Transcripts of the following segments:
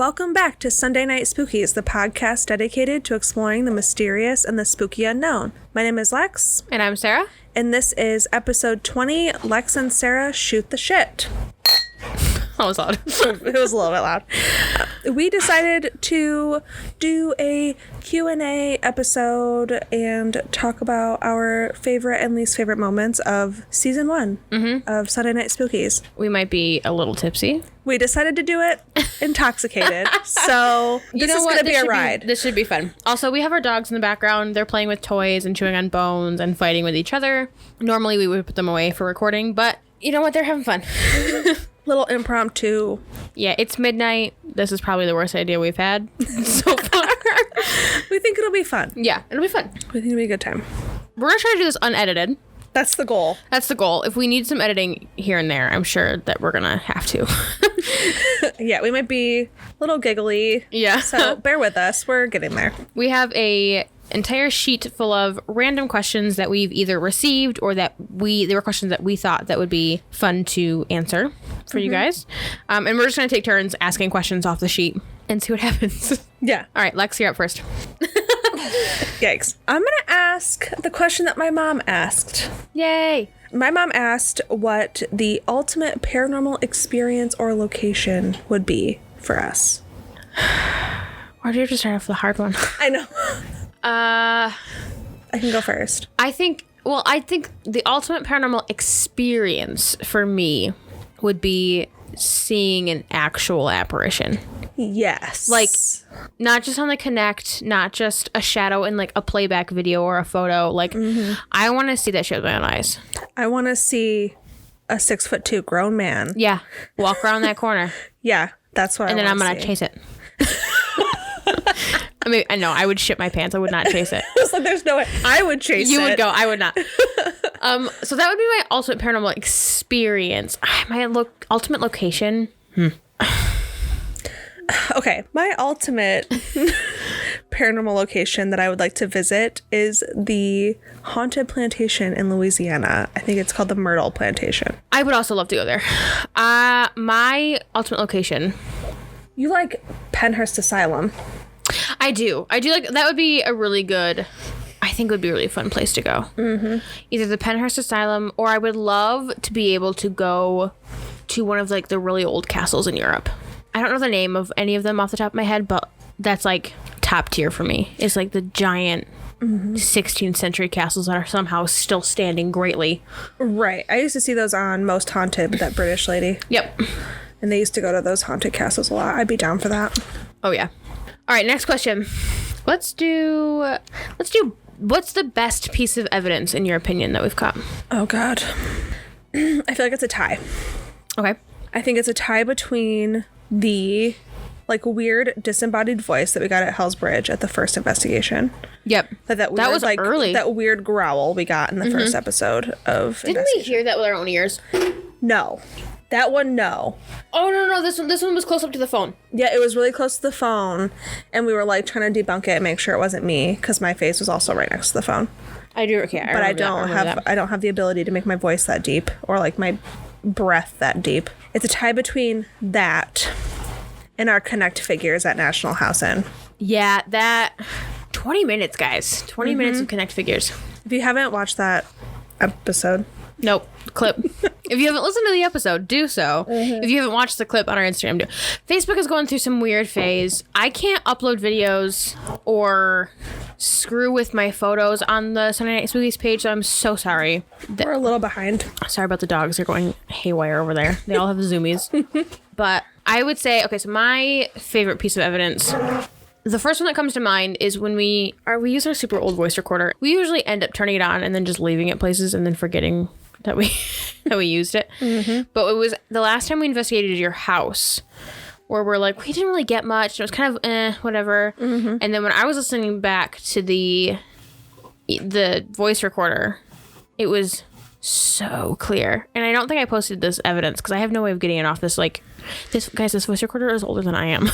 Welcome back to Sunday Night Spookies, the podcast dedicated to exploring the mysterious and the spooky unknown. My name is Lex. And I'm Sarah. And this is episode 20, Lex and Sarah Shoot the Shit. That was loud. It was a little bit loud. We decided to do a Q&A episode and talk about our favorite and least favorite moments of season 1 of Sunday Night Spookies. We might be a little tipsy. We decided to do it intoxicated, so this is going to be a ride. This should be fun. Also, we have our dogs in the background. They're playing with toys and chewing on bones and fighting with each other. Normally, we would put them away for recording, but you know what? They're having fun. Little impromptu. Yeah, it's midnight. This is probably the worst idea we've had so far. We think it'll be fun. Yeah, it'll be fun. We think it'll be a good time. We're going to try to do this unedited. That's the goal. That's the goal. If we need some editing here and there, I'm sure that we're going to have to. Yeah, we might be a little giggly. Yeah. So bear with us. We're getting there. We have a entire sheet full of random questions that we've either received or that they were questions that we thought that would be fun to answer for you guys. And we're just going to take turns asking questions off the sheet and see what happens. Yeah. All right, Lex, you're up first. Yikes. I'm going to ask the question that my mom asked. Yay. My mom asked what the ultimate paranormal experience or location would be for us. Why do you have to start off with the hard one? I know. I can go first. I think the ultimate paranormal experience for me would be seeing an actual apparition. Yes. Like, not just on the Connect, not just a shadow in like a playback video or a photo. Like, I want to see that shit with my own eyes. I want to see a 6'2" grown man. Yeah. Walk around that corner. Yeah, that's what and I then I'm want going to chase it. I mean, I know, I would shit my pants. I would not chase it. It's like, there's no way I would chase it. You would go. I would not. So that would be my ultimate paranormal experience. My ultimate location. Okay, my ultimate paranormal location that I would like to visit is the haunted plantation in Louisiana. I think it's called the Myrtle Plantation. I would also love to go there. My ultimate location. You like Penhurst Asylum? I do like that. Would be a really good, I think would be a really fun place to go. Either the Penhurst Asylum, or I would love to be able to go to one of like the really old castles in Europe. I don't know the name of any of them off the top of my head, but that's like top tier for me. It's like the giant 16th century castles that are somehow still standing greatly. Right. I used to see those on Most Haunted with that British lady. Yep. And they used to go to those haunted castles a lot. I'd be down for that. Oh yeah. All right, next question. Let's do what's the best piece of evidence in your opinion that we've caught? Oh God. I feel like it's a tie. Okay. I think it's a tie between the like weird disembodied voice that we got at Hell's Bridge at the first investigation. Yep. That was like early. That weird growl we got in the first episode of Didn't we hear that with our own ears? No. That one, no. Oh, no. This one was close up to the phone. Yeah, it was really close to the phone, and we were like trying to debunk it and make sure it wasn't me because my face was also right next to the phone. I do. Okay, but I don't have the ability to make my voice that deep or like my breath that deep. It's a tie between that and our Connect figures at National House Inn. Yeah, that 20 minutes, guys. 20 minutes of Connect figures. If you haven't watched that episode. Nope. Clip. If you haven't listened to the episode, do so. If you haven't watched the clip on our Instagram, do. Facebook is going through some weird phase. I can't upload videos or screw with my photos on the Sunday Night Spookies page, so I'm so sorry. We're a little behind. Sorry about the dogs. They're going haywire over there. They all have zoomies. But I would say, okay, so my favorite piece of evidence, the first one that comes to mind is when we use our super old voice recorder. We usually end up turning it on and then just leaving it places and then forgetting that we used it. But it was the last time we investigated your house where we're like, we didn't really get much. It was kind of whatever. And then when I was listening back to the voice recorder, it was so clear. And I don't think I posted this evidence because I have no way of getting it off this this voice recorder is older than I am.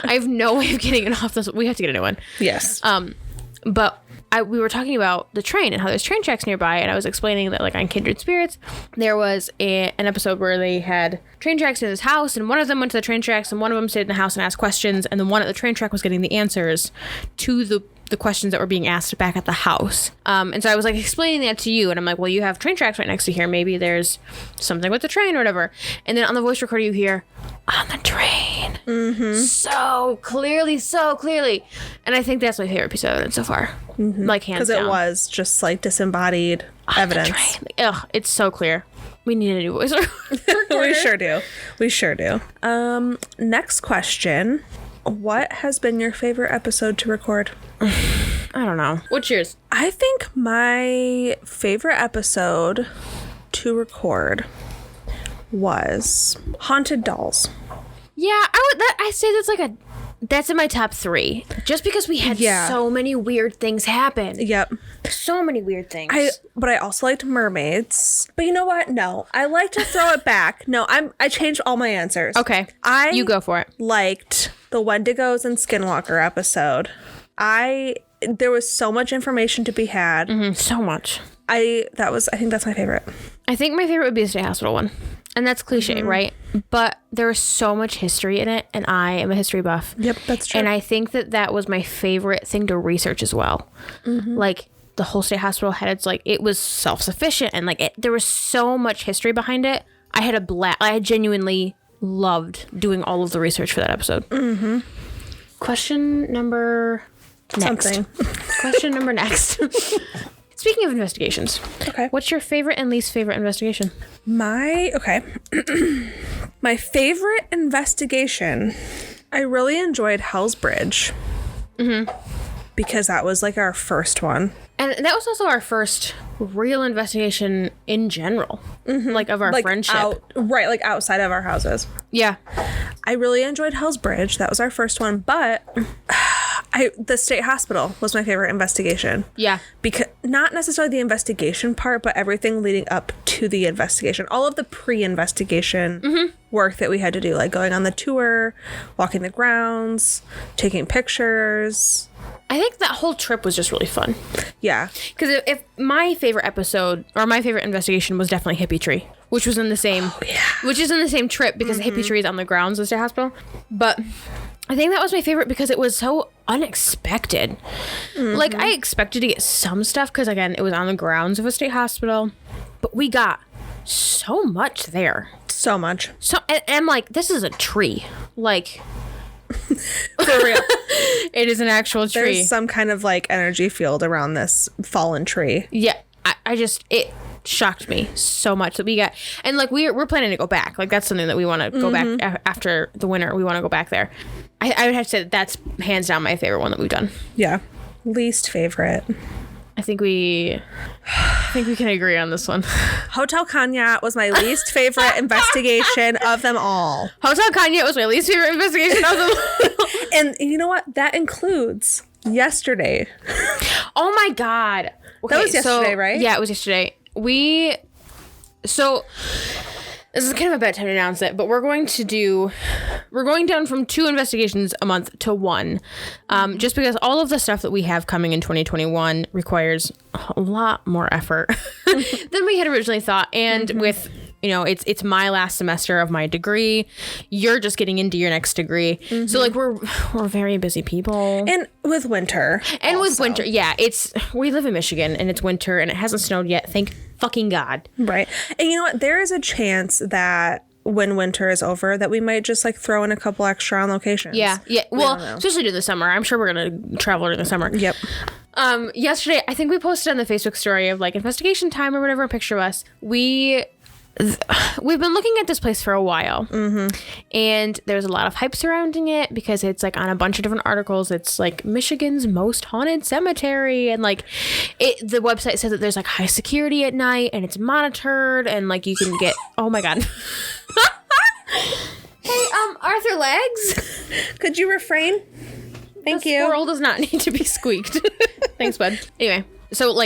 I have no way of getting it off this. We have to get a new one. Yes. But we were talking about the train and how there's train tracks nearby, and I was explaining that like on Kindred Spirits there was an episode where they had train tracks in this house, and one of them went to the train tracks and one of them stayed in the house and asked questions, and the one at the train track was getting the answers to the questions that were being asked back at the house. And so I was like explaining that to you, and I'm like, well, you have train tracks right next to here, maybe there's something with the train or whatever. And then on the voice recorder you hear on the train, so clearly, and I think that's my favorite piece of evidence so far, like hands down, because it was just like disembodied evidence. Like, ugh, it's so clear. We need a new voice recorder. We sure do. Next question. What has been your favorite episode to record? I don't know. What's yours? I think my favorite episode to record was Haunted Dolls. Yeah, I say that's in my top 3. Just because we had so many weird things happen. Yep. So many weird things. But I also liked mermaids. But you know what? No. I like to throw it back. No, I changed all my answers. Okay. You go for it. Liked the Wendigos and Skinwalker episode. There was so much information to be had. So much. I think that's my favorite. I think my favorite would be the State Hospital one. And that's cliche, right? But there was so much history in it, and I am a history buff. Yep, that's true. And I think that was my favorite thing to research as well. Like, the whole State Hospital had it was self-sufficient, and there was so much history behind it. I had a blast. I genuinely loved doing all of the research for that episode. Question number next. Question number next. Speaking of investigations, okay, what's your favorite and least favorite investigation? My favorite investigation, I really enjoyed Hell's Bridge. Because that was like our first one. And that was also our first real investigation in general, like of our friendship. Outside of our houses. Yeah. I really enjoyed Hell's Bridge. That was our first one, but the State Hospital was my favorite investigation. Yeah. Because not necessarily the investigation part, but everything leading up to the investigation. All of the pre-investigation work that we had to do, like going on the tour, walking the grounds, taking pictures. I think that whole trip was just really fun. Yeah. Because if my favorite episode or my favorite investigation was definitely Hippie Tree, which was in the same, which is in the same trip because the Hippie Tree is on the grounds of the State Hospital. But I think that was my favorite because it was so unexpected. Like, I expected to get some stuff because, again, it was on the grounds of a state hospital, but we got so much there. So much. And I'm like, this is a tree. Like, for real. It is an actual tree. There's some kind of energy field around this fallen tree. Yeah. It shocked me so much that we got, and we're planning to go back. That's something that we want to go back after the winter. We want to go back there. I would have to say that's hands down my favorite one that we've done. Yeah. Least favorite. I think we can agree on this one. Hotel Cognac was my least favorite investigation of them all. Hotel Cognac was my least favorite investigation of them all. And you know what? That includes yesterday. Oh my God. Okay, that was yesterday, right? Yeah, it was yesterday. So this is kind of a bad time to announce it, but we're going down from 2 investigations a month to 1. Just because all of the stuff that we have coming in 2021 requires a lot more effort than we had originally thought. And with, it's my last semester of my degree. You're just getting into your next degree. So we're very busy people. And with winter. And also. With winter, yeah. We live in Michigan and it's winter and it hasn't snowed yet. Thank fucking God. Right. And you know what? There is a chance that when winter is over that we might just throw in a couple extra on locations. Yeah. Well, especially during the summer. I'm sure we're going to travel during the summer. Yep. Yesterday, I think we posted on the Facebook story of investigation time or whatever, a picture of us. We've been looking at this place for a while, and there's a lot of hype surrounding it because it's on a bunch of different articles. It's Michigan's most haunted cemetery, and the website says that there's high security at night and it's monitored, and you can get. Oh my God. Hey, Arthur Legs, could you refrain? Thank you. Squirrel does not need to be squeaked. Thanks, bud. Anyway. So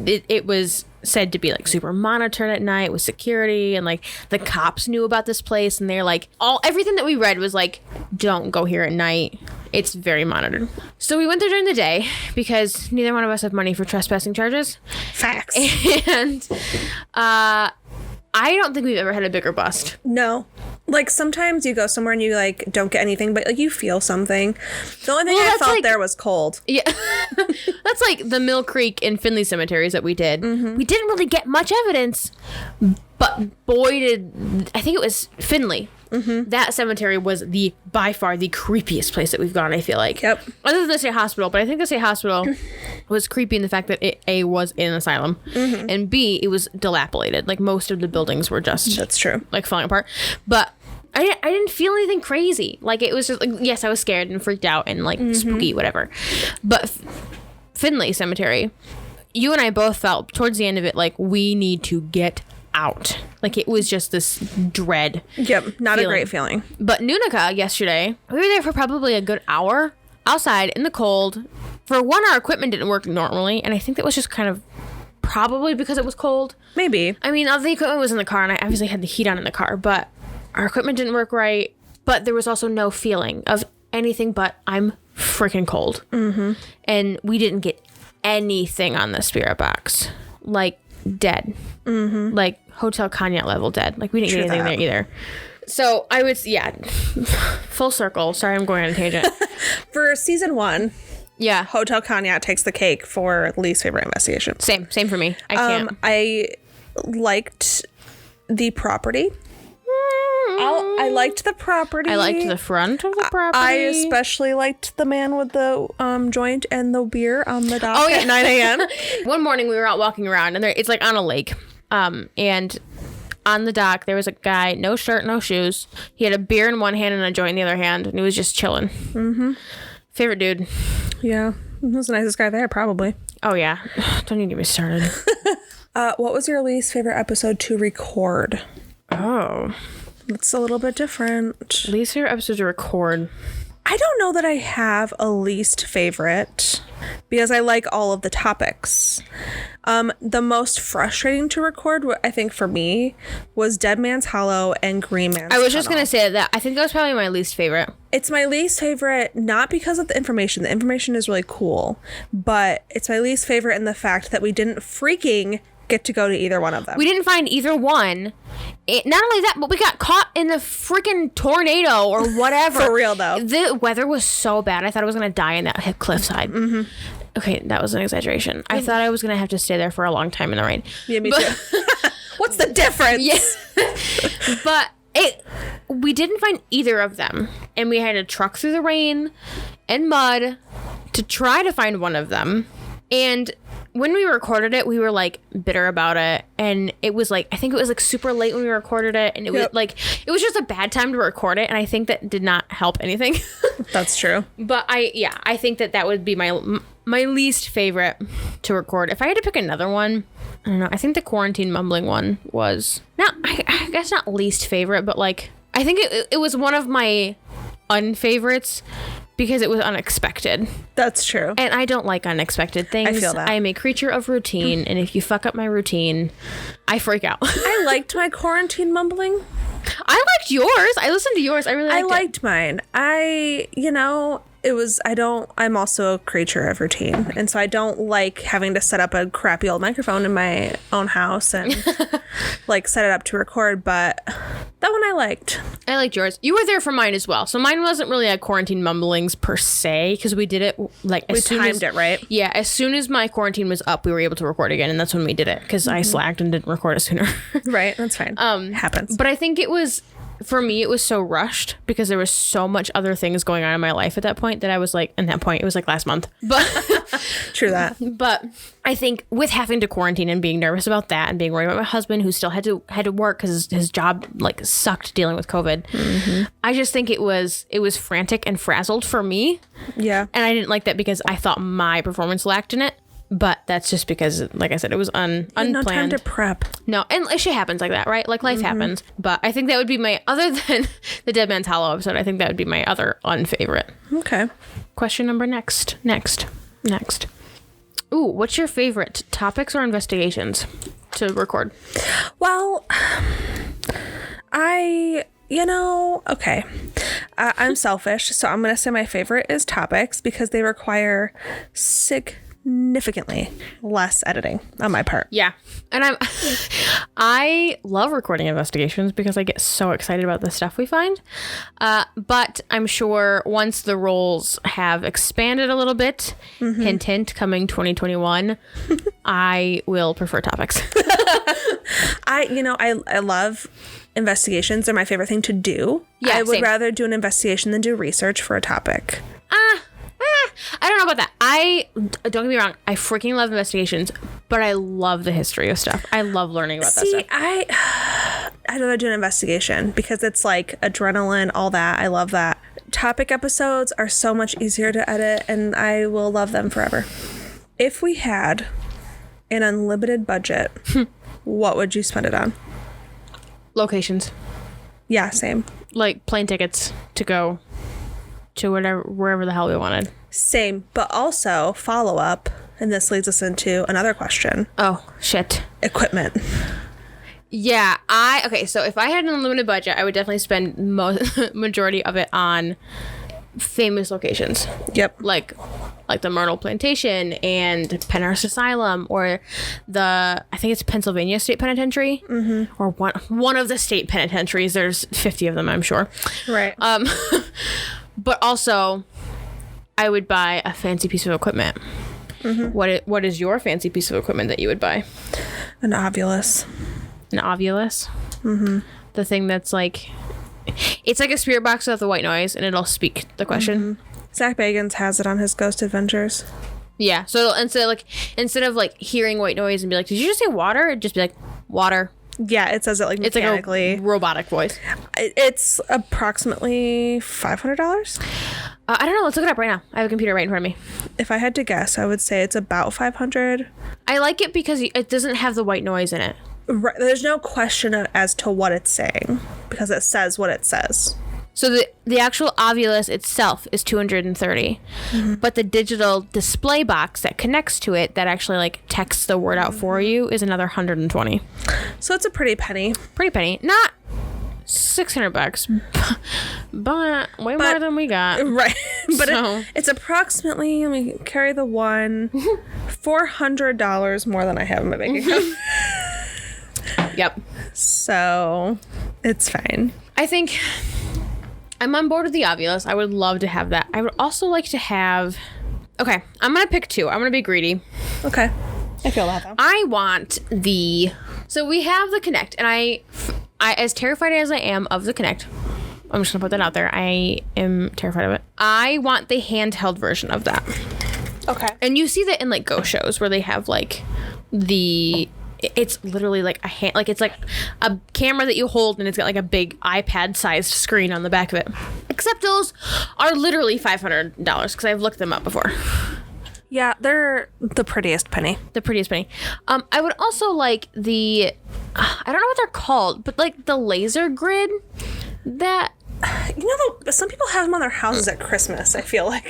it was said to be like super monitored at night with security, and like the cops knew about this place, and they're like everything that we read was like, don't go here at night. It's very monitored. So we went there during the day because neither one of us have money for trespassing charges. Facts. And I don't think we've ever had a bigger bust. No. Like, sometimes you go somewhere and you, like, don't get anything, but, like, you feel something. The only thing I felt like, there was cold. Yeah. That's like the Mill Creek and Finley cemeteries that we did. Mm-hmm. We didn't really get much evidence, but boy did... I think it was Finley. Mm-hmm. That cemetery was by far the creepiest place that we've gone, I feel like. Yep. Other than the state hospital, but I think the state hospital was creepy in the fact that it, A, was in an asylum, mm-hmm. and B, it was dilapidated. Like, most of the buildings were just... That's true. Like, falling apart. But I didn't feel anything crazy. Like, it was just, like, yes, I was scared and freaked out and, like, mm-hmm. spooky, whatever. But Finley Cemetery, you and I both felt, towards the end of it, like, we need to get out. Like, it was just this dread. Yep, not feeling. A great feeling. But Nunica yesterday, we were there for probably a good hour outside in the cold. For one, our equipment didn't work normally, and I think that was just kind of probably because it was cold. Maybe. I mean, all the equipment was in the car, and I obviously had the heat on in the car, but our equipment didn't work right. But there was also no feeling of anything but I'm freaking cold. Mm-hmm. And we didn't get anything on the spirit box. Like, dead. Mm-hmm. Like, Hotel Cognac level dead. Like, we didn't get anything there either. So, I would, yeah, full circle. Sorry, I'm going on a tangent. For season 1, yeah, Hotel Cognac takes the cake for least favorite investigation. Same for me. I can't. I liked the property. I liked the property. I liked the front of the property. I especially liked the man with the joint and the beer on the dock at 9 a.m. One morning we were out walking around, and it's like on a lake. And on the dock there was a guy, no shirt, no shoes. He had a beer in one hand and a joint in the other hand, and he was just chilling. Mm-hmm. Favorite dude. Yeah, he was the nicest guy there, probably. Oh yeah, don't even get me started. What was your least favorite episode to record? Oh, it's a little bit different. Least favorite episode to record. I don't know that I have a least favorite because I like all of the topics. The most frustrating to record, I think for me, was Dead Man's Hollow and Green Man's I was Tunnel. just going to say that. I think that was probably my least favorite. It's my least favorite, not because of the information. The information is really cool, but it's my least favorite in the fact that we didn't freaking get to go to either one of them. We didn't find either one. Not only that, but we got caught in the freaking tornado or whatever. For real, though. The weather was so bad. I thought I was going to die in that cliffside. Mm-hmm. Okay, that was an exaggeration. Mm-hmm. I thought I was going to have to stay there for a long time in the rain. Yeah, me too. What's the difference? Yeah. But we didn't find either of them. And we had to truck through the rain and mud to try to find one of them. And when we recorded it, we were like bitter about it, and it was like, I think it was like super late when we recorded it, and it was like, it was just a bad time to record it, and I think that did not help anything. That's true. But I think that would be my least favorite to record. If I had to pick another one, I don't know. I think the quarantine mumbling one was not, I guess not least favorite, but like, I think it was one of my unfavorites. Because it was unexpected. That's true. And I don't like unexpected things. I feel that. I am a creature of routine, and if you fuck up my routine, I freak out. I liked my quarantine mumbling. I liked yours. I listened to yours. I really liked mine. I'm also a creature of routine. And so I don't like having to set up a crappy old microphone in my own house and like set it up to record. But that one I liked. I liked yours. You were there for mine as well. So mine wasn't really a quarantine mumblings per se, because we did it like as soon as... We timed it, right? Yeah. As soon as my quarantine was up, we were able to record again. And that's when we did it, because I slacked and didn't record it sooner. Right. That's fine. Happens. But I think it was... For me, it was so rushed because there was so much other things going on in my life at that point that I was like, it was like last month. But true that. But I think with having to quarantine and being nervous about that and being worried about my husband who still had to work because his job like sucked dealing with COVID. Mm-hmm. I just think it was frantic and frazzled for me. Yeah. And I didn't like that because I thought my performance lacked in it. But that's just because, like I said, it was unplanned. No time to prep. No, and shit happens like that, right? Like life happens. But I think that would be other than the Dead Man's Hollow episode, I think that would be my other unfavorite. Okay. Question number next. Ooh, what's your favorite topics or investigations to record? Well, okay. I'm selfish, so I'm going to say my favorite is topics because they require significantly less editing on my part. Yeah. And I love recording investigations because I get so excited about the stuff we find. But I'm sure once the roles have expanded a little bit, hint, hint, coming 2021, I will prefer topics. I love investigations. They're my favorite thing to do. Yeah, I would same. rather do an investigation than do research for a topic. I don't know about that. Don't get me wrong, I freaking love investigations, but I love the history of stuff. I love learning about that stuff. I'd rather do an investigation because it's like adrenaline, all that. I love that. Topic episodes are so much easier to edit, and I will love them forever. If we had an unlimited budget, what would you spend it on? Locations. Yeah, same. Like plane tickets to go to wherever the hell we wanted. Same, but also follow up, and this leads us into another question. Oh, shit. Equipment. Yeah, okay, so if I had an unlimited budget, I would definitely spend majority of it on famous locations. Yep. Like the Myrtle Plantation and Penhurst Asylum, or I think it's Pennsylvania State Penitentiary, or one of the state penitentiaries. There's 50 of them, I'm sure. Right. But also, I would buy a fancy piece of equipment. What is your fancy piece of equipment that you would buy? An Ovilus. An Ovilus? The thing that's like... It's like a spirit box without the white noise, and it'll speak the question. Zach Bagans has it on his Ghost Adventures. Yeah, so instead of hearing white noise and be like, did you just say water? It'd just be like, water. Yeah, it says it like mechanically. It's like a robotic voice. It's approximately $500. I don't know. Let's look it up right now. I have a computer right in front of me. If I had to guess, I would say it's about $500. I like it because it doesn't have the white noise in it. Right, there's no question as to what it's saying because it says what it says. So the actual Ovilus itself is $230, but the digital display box that connects to it that actually texts the word out for you is another $120. So it's a pretty penny. Pretty penny, not $600, but way more than we got. Right, but it's approximately. Let me carry the one. $400 more than I have in my bank account. Yep. So it's fine. I think I'm on board with the Ovilus. I would love to have that. I would also like to have... Okay, I'm going to pick two. I'm going to be greedy. Okay. I feel that, though. I want the... So we have the Kinect, and I as terrified as I am of the Kinect, I'm just going to put that out there. I am terrified of it. I want the handheld version of that. Okay. And you see that in ghost shows where they have the... It's literally a hand, it's like a camera that you hold, and it's got a big iPad-sized screen on the back of it. Except those are literally $500 because I've looked them up before. Yeah, they're the prettiest penny. The prettiest penny. I would also like the, I don't know what they're called, but the laser grid that. Some people have them on their houses at Christmas, I feel like.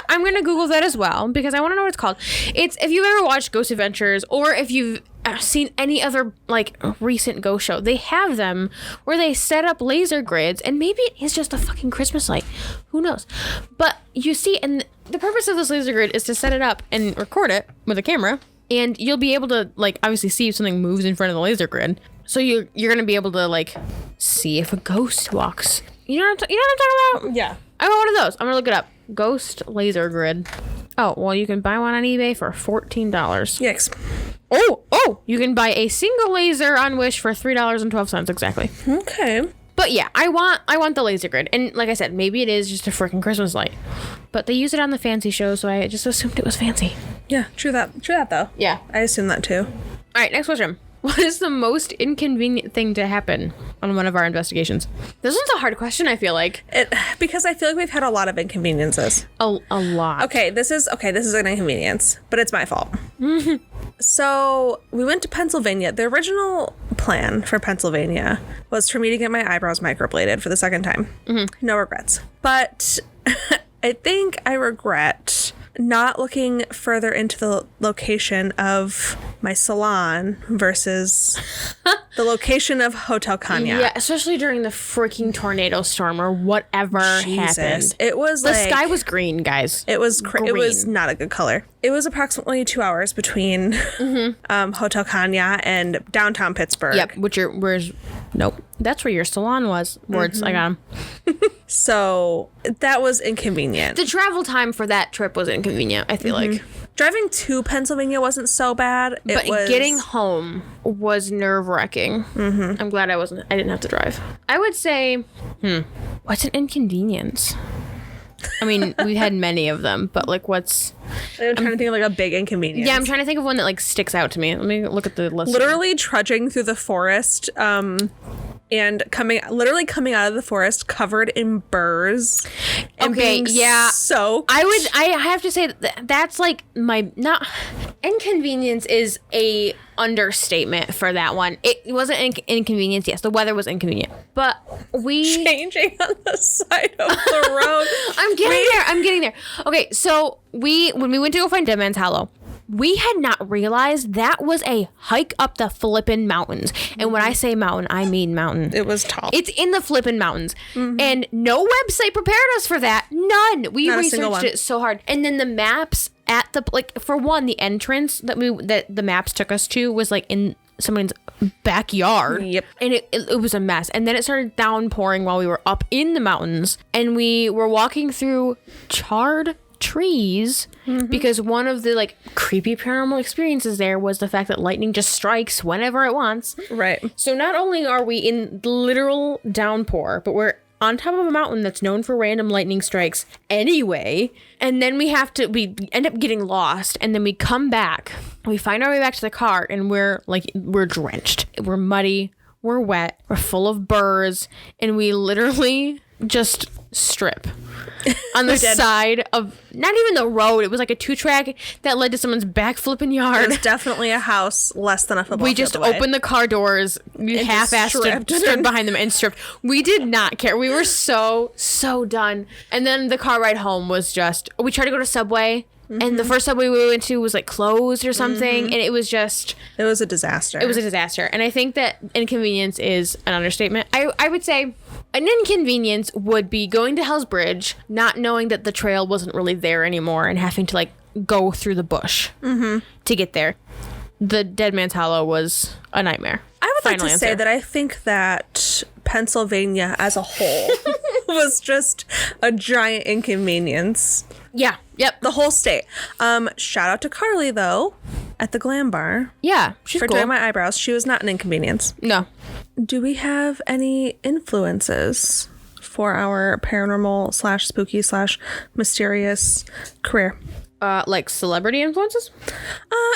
I'm gonna Google that as well because I want to know what it's called. It's if you've ever watched Ghost Adventures or if you've seen any other recent ghost show, they have them where they set up laser grids, and maybe it is just a fucking Christmas light. Who knows? But you see, and the purpose of this laser grid is to set it up and record it with a camera, and you'll be able to obviously see if something moves in front of the laser grid. So you're gonna be able to see if a ghost walks. You know what I'm talking about? Yeah. I want one of those. I'm gonna look it up. Ghost laser grid. Oh, well, you can buy one on eBay for $14. Yikes. Oh, you can buy a single laser on Wish for $3.12 exactly. Okay. But yeah, I want the laser grid. And like I said, maybe it is just a freaking Christmas light. But they use it on the fancy show, so I just assumed it was fancy. Yeah, true that though. Yeah. I assume that too. All right, next question. What is the most inconvenient thing to happen on one of our investigations? This one's a hard question, I feel like. Because I feel like we've had a lot of inconveniences. A lot. Okay, this is an inconvenience, but it's my fault. So we went to Pennsylvania. The original plan for Pennsylvania was for me to get my eyebrows microbladed for the second time. No regrets. But I think I regret not looking further into the location of my salon versus the location of Hotel Cognac. Yeah, especially during the freaking tornado storm or whatever happened. It was the sky was green, guys. It was it was not a good color. It was approximately 2 hours between Hotel Cognac and downtown Pittsburgh. Yep, nope. That's where your salon was. Words, I got them. So that was inconvenient. The travel time for that trip was inconvenient, I feel like. Driving to Pennsylvania wasn't so bad. But getting home was nerve-wracking. I'm glad I didn't have to drive. I would say, what's an inconvenience? I mean, we had many of them, but like I'm trying to think of like a big inconvenience. Yeah, I'm trying to think of one that like sticks out to me. Let me look at the list. Literally trudging through the forest, and coming out of the forest covered in burrs. And being soaked. I have to say that's like inconvenience is a understatement for that one. It wasn't inconvenience. Yes, the weather was inconvenient, but we changing on the side of the road. I'm getting there. Okay, so when we went to go find Dead Man's Hollow, we had not realized that was a hike up the flippin' mountains. And when I say mountain, I mean mountain. It was tall. It's in the flippin' mountains. And no website prepared us for that. None. We researched it so hard. And then the maps at for one, the entrance that the maps took us to was like in someone's backyard. Yep. And it was a mess. And then it started downpouring while we were up in the mountains. And we were walking through charred trees because one of the like creepy paranormal experiences there was the fact that lightning just strikes whenever it wants. Right. So not only are we in literal downpour, but we're on top of a mountain that's known for random lightning strikes anyway. And then we end up getting lost, and then we come back. We find our way back to the car, and we're drenched. We're muddy. We're wet. We're full of burrs, and we literally just strip on the side of not even the road. It was like a 2-track that led to someone's back flipping yard. There's definitely a house less than a football We just opened the car doors, half-assed, stood behind them and stripped. We did not care. We were so done. And then the car ride home was we tried to go to Subway. And the first Subway we went to was like closed or something. And it was a disaster. It was a disaster. And I think that inconvenience is an understatement. I would say an inconvenience would be going to Hell's Bridge, not knowing that the trail wasn't really there anymore and having to like go through the bush to get there. The Dead Man's Hollow was a nightmare. I would like to say that I think that Pennsylvania as a whole was just a giant inconvenience. Yeah. Yep. The whole state. Shout out to Carly though, at the Glam Bar. Yeah, she's for cool. doing my eyebrows. She was not an inconvenience. No. Do we have any influences for our paranormal / spooky / mysterious career? Like celebrity influences?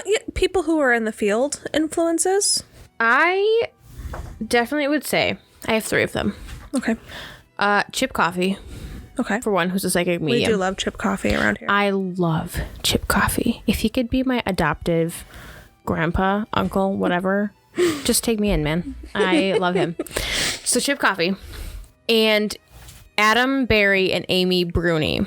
Yeah, people who are in the field influences. I definitely would say I have 3 of them. Okay. Chip Coffee. Okay. For one, who's a psychic medium. We do love Chip Coffee around here. I love Chip Coffee. If he could be my adoptive grandpa, uncle, whatever, just take me in, man. I love him. So Chip Coffee and Adam Berry and Amy Bruni.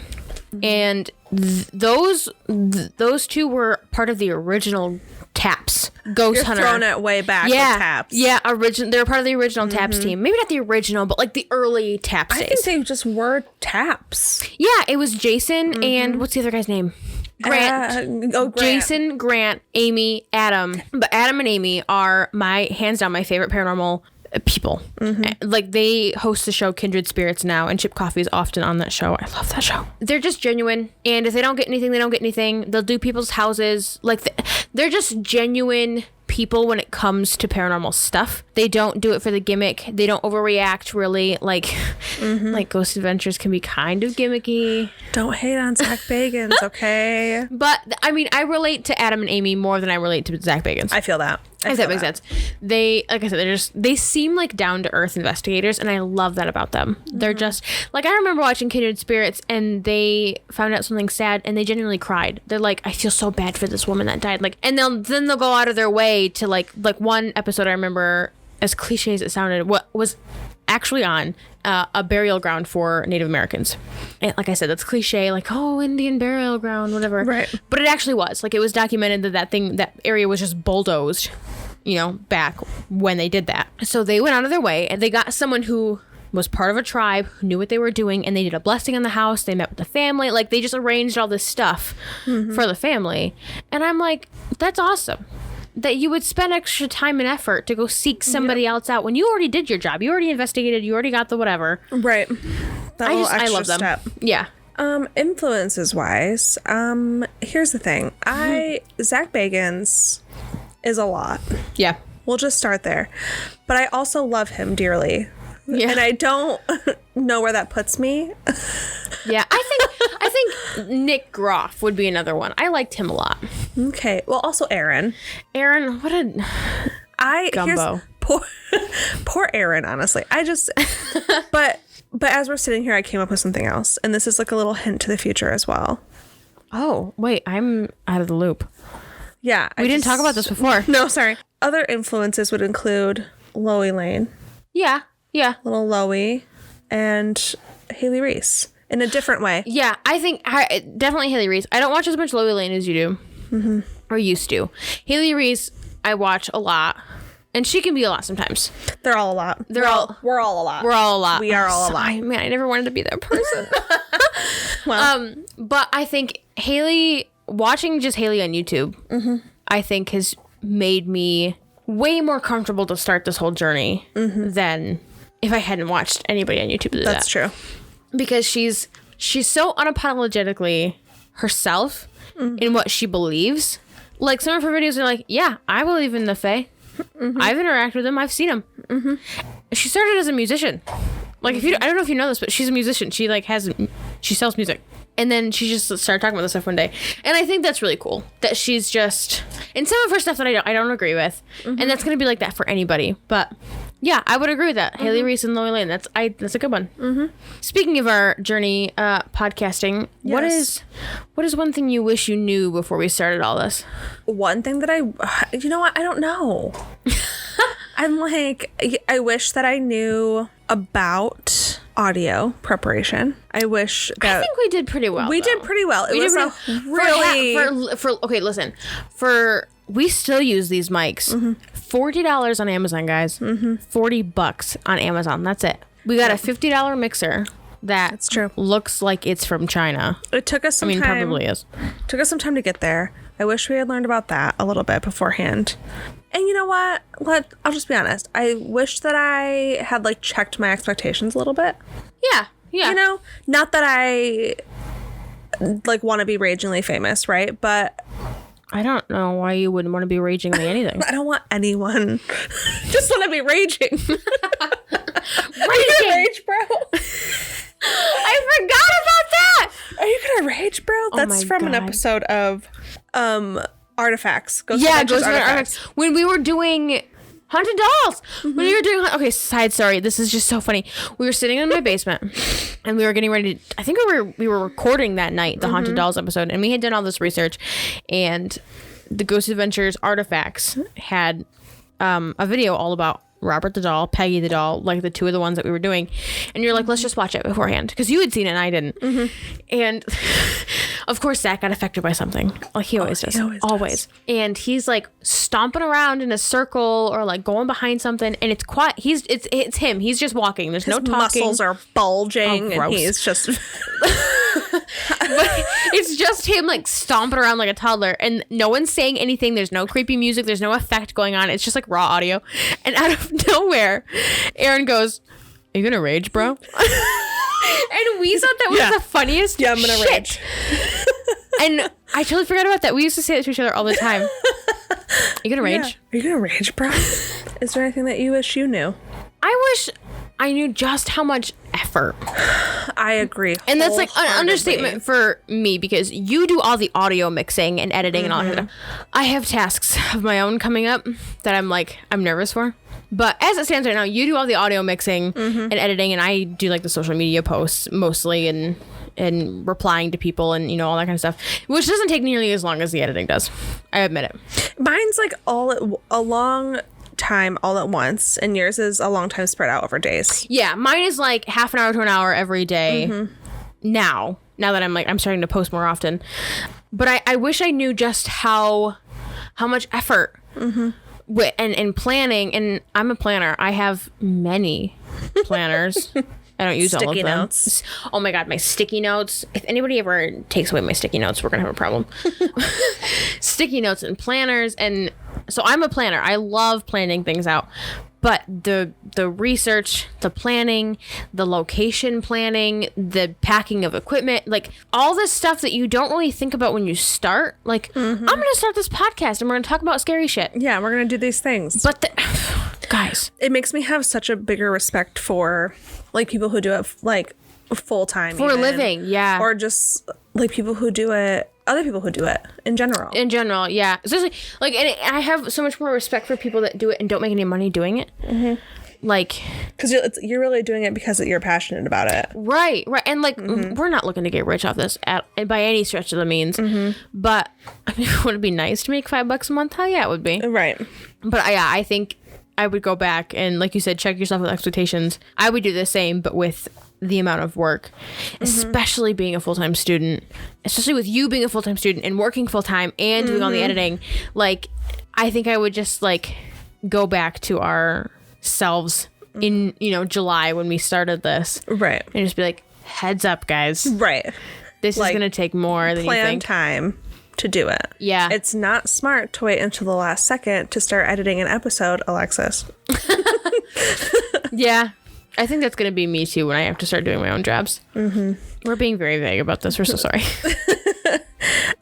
And those 2 were part of the original Taps Ghost You're Hunter. throwing it way back with Taps. Yeah, they're part of the original Taps team. Maybe not the original, but like the early Taps days. I think they just were Taps. Yeah, it was Jason and what's the other guy's name? Grant. Grant. Jason, Grant, Amy, Adam. But Adam and Amy are hands down my favorite paranormal people. Like they host the show Kindred Spirits now, and Chip Coffee is often on that show. I love that show. They're just genuine, and if they don't get anything, they don't get anything. They'll do people's houses. Like they're just genuine people when it comes to paranormal stuff. They don't do it for the gimmick. They don't overreact really. Like Ghost Adventures can be kind of gimmicky. Don't hate on Zach Bagans, okay? But I mean, I relate to Adam and Amy more than I relate to Zach Bagans. I feel that. If that makes sense. They, like I said, they seem like down to earth investigators, and I love that about them. They're just like, I remember watching Kindred Spirits, and they found out something sad, and they genuinely cried. They're like, I feel so bad for this woman that died. Like, and they'll go out of their way to like one episode I remember, as cliche as it sounded, what was actually on a burial ground for Native Americans. And like I said, that's cliche, like, oh, Indian burial ground, whatever. Right. But it actually was. Like, it was documented that area was just bulldozed, back when they did that. So they went out of their way and they got someone who was part of a tribe, who knew what they were doing, and they did a blessing on the house. They met with the family. Like, they just arranged all this stuff for the family. And I'm like, that's awesome. That you would spend extra time and effort to go seek somebody else out when you already did your job. You already investigated. You already got the whatever. Right. I love them. Step. Yeah. Influences wise, here's the thing. Zach Bagans is a lot. Yeah. We'll just start there. But I also love him dearly. Yeah. And I don't know where that puts me. Yeah. I think Nick Groff would be another one. I liked him a lot. Okay. Well, also Aaron. Aaron, what a gumbo. Poor Aaron, honestly. But as we're sitting here, I came up with something else. And this is like a little hint to the future as well. Oh, wait. I'm out of the loop. Yeah. We didn't talk about this before. No, sorry. Other influences would include Loie Lane. Yeah. Yeah. Little Loie and Haley Reese in a different way. Yeah, I think definitely Haley Reese. I don't watch as much Loie Lane as you do, or used to. Haley Reese, I watch a lot, and she can be a lot sometimes. They're all a lot. We're all a lot. We are all a lot. I never wanted to be that person. Well, but I think watching just Haley on YouTube, I think has made me way more comfortable to start this whole journey than if I hadn't watched anybody on YouTube do that. That's true. Because she's so unapologetically herself in what she believes. Like, some of her videos are like, yeah, I believe in the Fae. I've interacted with them. I've seen them. She started as a musician. Like, I don't know if you know this, but she's a musician. She she sells music. And then she just started talking about this stuff one day. And I think that's really cool. That she's just... And some of her stuff that I don't agree with. And that's going to be like that for anybody. But yeah, I would agree with that. Haley Reese and Loie Lane. That's a good one. Speaking of our journey podcasting, yes. what is one thing you wish you knew before we started all this? One thing that you know what? I don't know. I'm like, I wish that I knew about audio preparation. I wish that... I think we did pretty well. We did pretty well. It was really... Okay, listen. We still use these mics. $40 on Amazon, guys. $40 on Amazon. That's it. We got a $50 mixer that's true. Looks like it's from China. It took us some time. Probably is. Took us some time to get there. I wish we had learned about that a little bit beforehand. And you know what? I'll just be honest. I wish that I had checked my expectations a little bit. Yeah. Yeah. Not that I want to be ragingly famous, right? But I don't know why you wouldn't want to be ragingly anything. I don't want anyone. Just want to be raging. Are you gonna rage, bro? I forgot about that. Are you gonna rage, bro? That's from an episode of Artifacts. Ghost Artifacts. When we were doing Haunted Dolls. When we were doing... Okay, side story. This is just so funny. We were sitting in my basement, and we were getting ready to... I think we were recording that night, the Haunted Dolls episode, and we had done all this research, and the Ghost Adventures Artifacts had a video all about Robert the doll, Peggy the doll, like the two of the ones that we were doing. And you're like, let's just watch it beforehand. Because you had seen it and I didn't. And of course, Zach got affected by something. Like he always does. Always. And he's like stomping around in a circle or like going behind something. And it's quiet. It's him. He's just walking. There's no talking. His muscles are bulging. And he's just... But it's just him like stomping around like a toddler. And no one's saying anything. There's no creepy music. There's no effect going on. It's just like raw audio. And out of nowhere, Aaron goes, "Are you gonna rage, bro?" And we thought that was the funniest. Yeah, I'm gonna rage. And I totally forgot about that. We used to say that to each other all the time. Are you gonna rage? Are you gonna rage, bro? Is there anything that you wish you knew? I wish I knew just how much effort. I agree. And that's like an understatement for me because you do all the audio mixing and editing and all that. I have tasks of my own coming up that I'm nervous for. But as it stands right now, you do all the audio mixing and editing, and I do like the social media posts mostly and replying to people and all that kind of stuff, which doesn't take nearly as long as the editing does. I admit it. Mine's like all along time all at once, and yours is a long time spread out over days. Yeah, mine is like half an hour to an hour every day now that I'm starting to post more often. But I wish I knew just how much effort and planning, and I'm a planner. I have many planners. I don't use all of them. Sticky notes. Oh my God, my sticky notes. If anybody ever takes away my sticky notes, we're going to have a problem. Sticky notes and planners. And so I'm a planner. I love planning things out. But the research, the planning, the location planning, the packing of equipment, like all this stuff that you don't really think about when you start. Like, I'm going to start this podcast and we're going to talk about scary shit. Yeah, we're going to do these things. But guys, it makes me have such a bigger respect for like people who do it like full time for a living. Yeah. Or just like people who do it, other people who do it in general. In general, yeah. Especially like, and I have so much more respect for people that do it and don't make any money doing it. Like, because you're really doing it because you're passionate about it. Right. And like, we're not looking to get rich off this by any stretch of the means. But I mean, would it be nice to make $5 a month? Hell yeah, it would be. Right. But I think I would go back and, like you said, check yourself with expectations. I would do the same, but with the amount of work, especially being a full-time student, especially with you being a full-time student and working full-time and doing all the editing. Like, I think I would just like go back to our selves in, July when we started this. Right. And just be like, heads up, guys. Right. This is going to take more than you think. Plan time to do it. Yeah. It's not smart to wait until the last second to start editing an episode, Alexis. Yeah. I think that's going to be me too when I have to start doing my own jobs. We're being very vague about this. We're so sorry.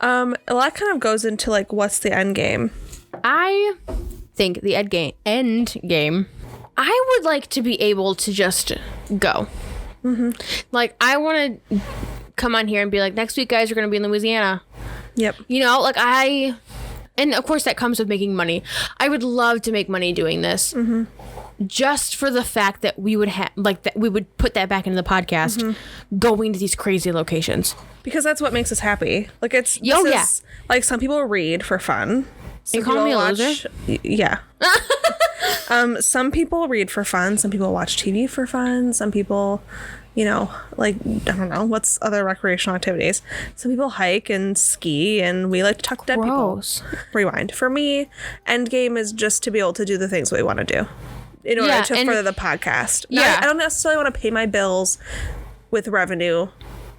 A lot kind of goes into like, what's the end game? I think the end game, I would like to be able to just go. Like, I want to come on here and be like, next week, guys, we're going to be in Louisiana. Yep. And of course that comes with making money. I would love to make money doing this. Just for the fact that we would we would put that back into the podcast, going to these crazy locations. Because that's what makes us happy. Like, like some people read for fun. You calling me a loser? Yeah. Some people read for fun. Some people watch TV for fun. Some people, like, I don't know, what's other recreational activities? Some people hike and ski, and we like to talk to dead people. Rewind. For me, end game is just to be able to do the things we want to do in order to further the podcast. I don't necessarily want to pay my bills with revenue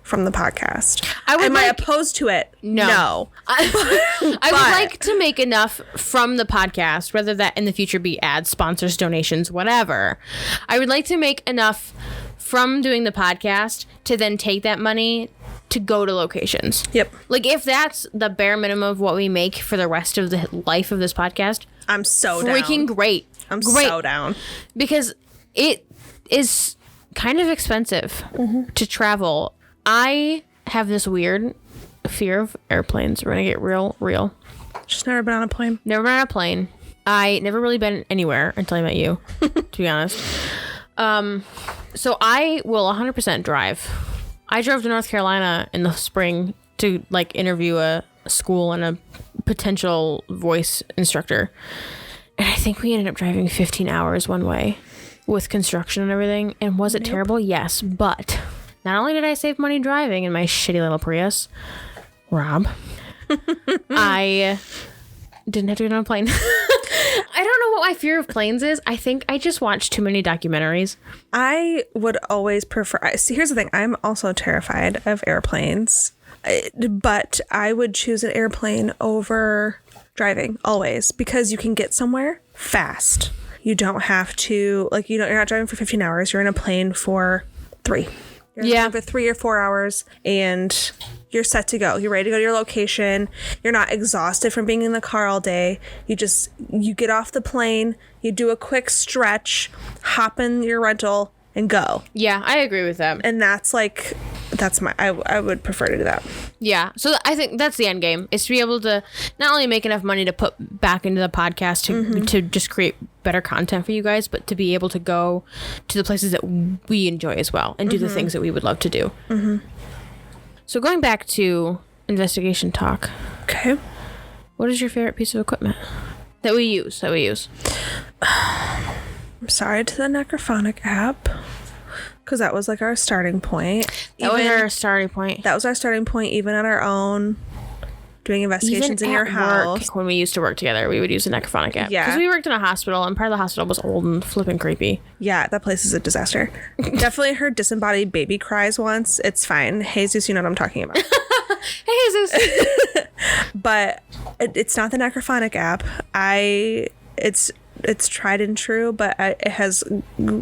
from the podcast. Am I opposed to it? No. I would like to make enough from the podcast, whether that in the future be ads, sponsors, donations, whatever. I would like to make enough from doing the podcast to then take that money to go to locations. Yep. Like, if that's the bare minimum of what we make for the rest of the life of this podcast, I'm so freaking down. Great. I'm so down. Because it is kind of expensive to travel. I have this weird fear of airplanes. We're going to get real. Just never been on a plane. Never been on a plane. I never really been anywhere until I met you, to be honest. So I will 100% drive. I drove to North Carolina in the spring to like interview a school and a potential voice instructor. And I think we ended up driving 15 hours one way with construction and everything. And was it terrible? Yes. But not only did I save money driving in my shitty little Prius, Rob, I didn't have to get on a plane. I don't know what my fear of planes is. I think I just watched too many documentaries. I would always prefer... See, here's the thing. I'm also terrified of airplanes. But I would choose an airplane over driving, always. Because you can get somewhere fast. You don't have to... Like, you're not driving for 15 hours. You're in a plane for 3. You're for 3 or 4 hours, and you're set to go. You're ready to go to your location. You're not exhausted from being in the car all day. You get off the plane, you do a quick stretch, hop in your rental, and go. Yeah, I agree with that. And I would prefer to do that. Yeah, so I think that's the end game, is to be able to not only make enough money to put back into the podcast to just create better content for you guys, but to be able to go to the places that we enjoy as well and do the things that we would love to do. So going back to investigation talk. Okay. What is your favorite piece of equipment? That we use. I'm sorry to the Necrophonic app, because that was like our starting point. That was our starting point. That was our starting point, even on our own, doing investigations in your house. When we used to work together, we would use the Necrophonic app. Yeah. Because we worked in a hospital, and part of the hospital was old and flipping creepy. Yeah, that place is a disaster. Definitely heard disembodied baby cries once. It's fine. Jesus, you know what I'm talking about. Hey, Jesus. But it's not the Necrophonic app. It's tried and true, but it has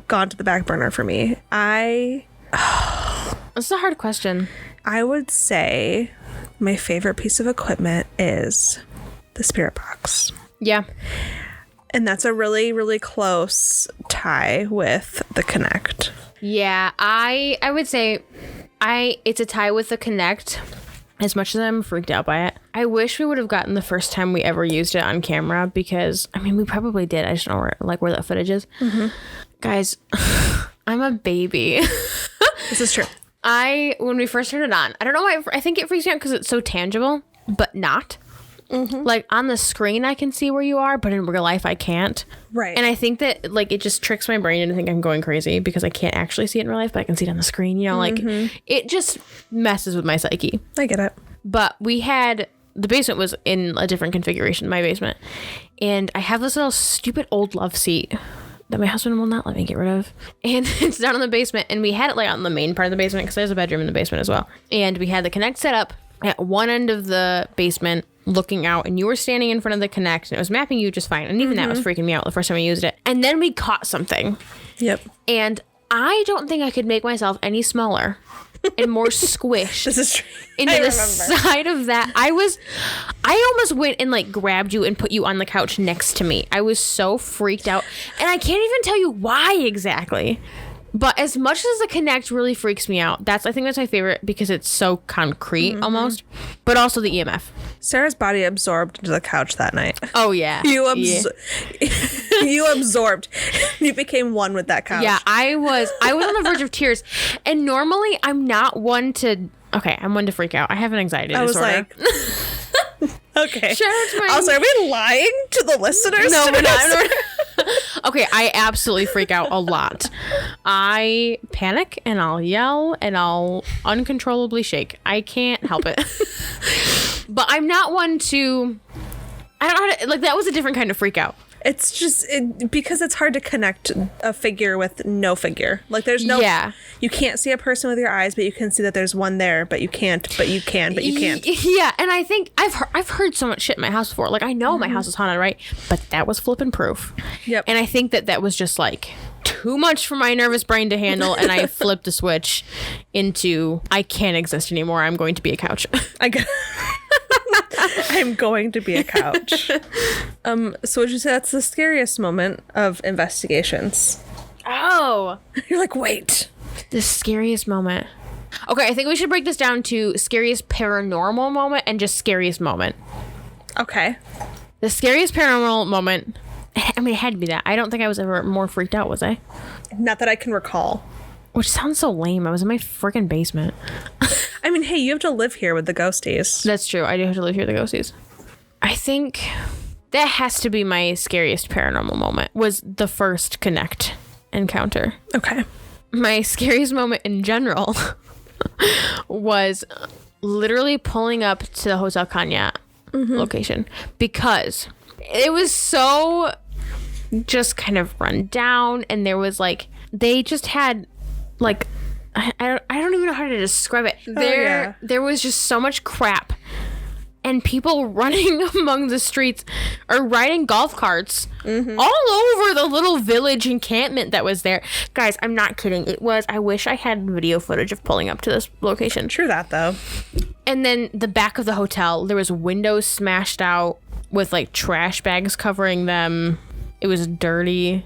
gone to the back burner for me. It's a hard question. I would say my favorite piece of equipment is the spirit box. Yeah. And that's a really, really close tie with the Connect. Yeah, I would say it's a tie with the Connect. As much as I'm freaked out by it, I wish we would have gotten the first time we ever used it on camera, because I mean, we probably did. I just don't know where that footage is. Mm-hmm. Guys, I'm a baby. This is true. When we first turned it on, I don't know why. I think it freaks me out because it's so tangible, but not. Mm-hmm. Like on the screen, I can see where you are, but in real life, I can't. Right. And I think that like it just tricks my brain into thinking I'm going crazy because I can't actually see it in real life, but I can see it on the screen. You know, like it just messes with my psyche. I get it. But the basement was in a different configuration, my basement, and I have this little stupid old love seat that my husband will not let me get rid of, and it's down in the basement, and we had it like on the main part of the basement because there's a bedroom in the basement as well, and we had the Connect set up at one end of the basement looking out, and you were standing in front of the Connect, and it was mapping you just fine, and even that was freaking me out the first time I used it. And then we caught something. Yep. And I don't think I could make myself any smaller and more squished This is true. into the side of that. I almost went and like grabbed you and put you on the couch next to me. I was so freaked out, and I can't even tell you why exactly. But as much as the Connect really freaks me out, I think that's my favorite because it's so concrete almost, but also the EMF. Sarah's body absorbed into the couch that night. Oh yeah. You absorbed. You became one with that couch. Yeah, I was on the verge of tears. And normally I'm not one to freak out. I have an anxiety disorder. I was like, okay. Shout out to my... I was like, are we lying to the listeners? No, we're not. Okay, I absolutely freak out a lot. I panic and I'll yell and I'll uncontrollably shake. I can't help it. But I'm not one to... I don't know how to... Like, that was a different kind of freak out. It's just because it's hard to connect a figure with no figure. Like there's no, you can't see a person with your eyes, but you can see that there's one there, but you can't, but you can, but you can't. Yeah, and I think I've heard so much shit in my house before. Like I know my house is haunted, right? But that was flippin' proof. Yep. And I think that was just like too much for my nervous brain to handle, and I flipped the switch into I can't exist anymore. I'm going to be a couch. I'm going to be a couch. So would you say that's the scariest moment of investigations? Oh. You're like, wait. The scariest moment. Okay, I think we should break this down to scariest paranormal moment and just scariest moment. Okay. The scariest paranormal moment. I mean, it had to be that. I don't think I was ever more freaked out, was I? Not that I can recall. Which sounds so lame. I was in my freaking basement. I mean, hey, you have to live here with the ghosties. That's true. I do have to live here with the ghosties. I think that has to be my scariest paranormal moment, was the first Connect encounter. Okay. My scariest moment in general was literally pulling up to the Hotel Cognac location, because it was so just kind of run down, and there was like, they just had like, I don't even know how to describe it. There was just so much crap, and people running among the streets or riding golf carts all over the little village encampment that was there. Guys, I'm not kidding. I wish I had video footage of pulling up to this location. True that, though. And then the back of the hotel, there was windows smashed out with like trash bags covering them. It was dirty.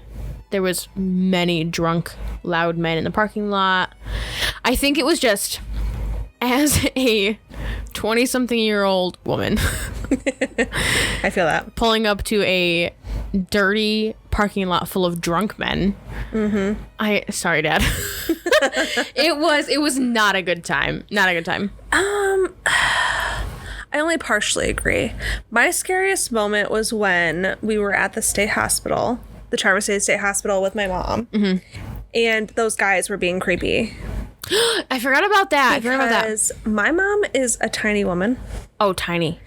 There was many drunk, loud men in the parking lot. I think it was just, as a 20-something-year-old woman, I feel that, pulling up to a dirty parking lot full of drunk men. Sorry, Dad. It was not a good time. Not a good time. I only partially agree. My scariest moment was when we were at the state hospital, the Traverse City State Hospital with my mom. Mm-hmm. And those guys were being creepy. I forgot about that. Because my mom is a tiny woman. Oh, tiny.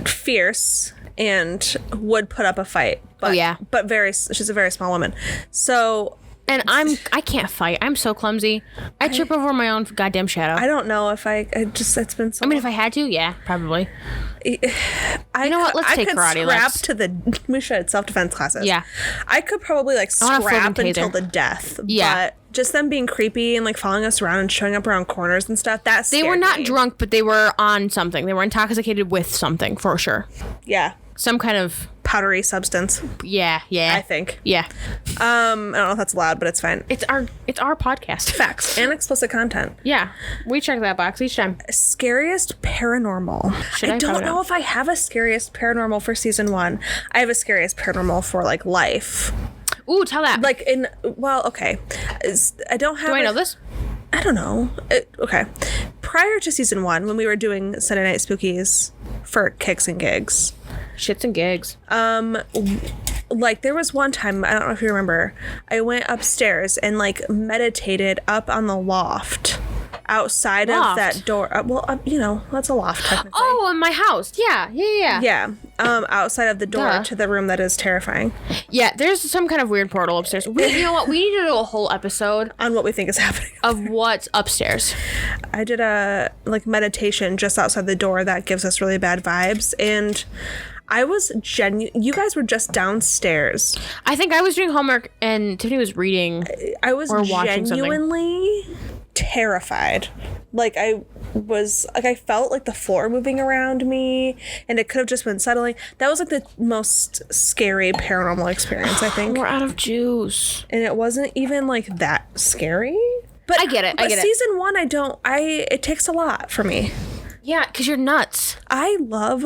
Fierce and would put up a fight. But, But she's a very small woman. So... And I can't fight. I'm so clumsy. I trip over my own goddamn shadow. I don't know if it's been so I mean, if I had to, yeah, probably. You know what? Let's take karate. We should self-defense classes. Yeah. I could probably like scrap until the death. Yeah. But just them being creepy and like following us around and showing up around corners and stuff, that scared me. They were not drunk, but they were on something. They were intoxicated with something, for sure. Yeah. Some kind of... powdery substance. Yeah. I think. Yeah. I don't know if that's allowed, but it's fine. It's our podcast. Facts and explicit content. Yeah. We check that box each time. Scariest paranormal. I don't know if I have a scariest paranormal for season 1. I have a scariest paranormal for like life. Ooh, tell that. Like okay. I don't have... Do I know this? I don't know. Okay. Prior to season 1, when we were doing Sunday Night Spookies for kicks and gigs. Shits and gigs. Like there was one time, I don't know if you remember, I went upstairs and like meditated up on the loft outside of that door. That's a loft technically. Oh, in my house. Yeah. Yeah. Outside of the door to the room that is terrifying. Yeah, there's some kind of weird portal upstairs. You know what? We need to do a whole episode on what we think is happening of what's upstairs. I did a meditation just outside the door that gives us really bad vibes, and I was you guys were just downstairs. I think I was doing homework and Tiffany was reading. I was genuinely terrified. Like I felt like the floor moving around me, and it could have just been settling. That was like the most scary paranormal experience, I think. We're out of juice. And it wasn't even like that scary. But I get it. But season 1, it takes a lot for me. Yeah, because you're nuts. I love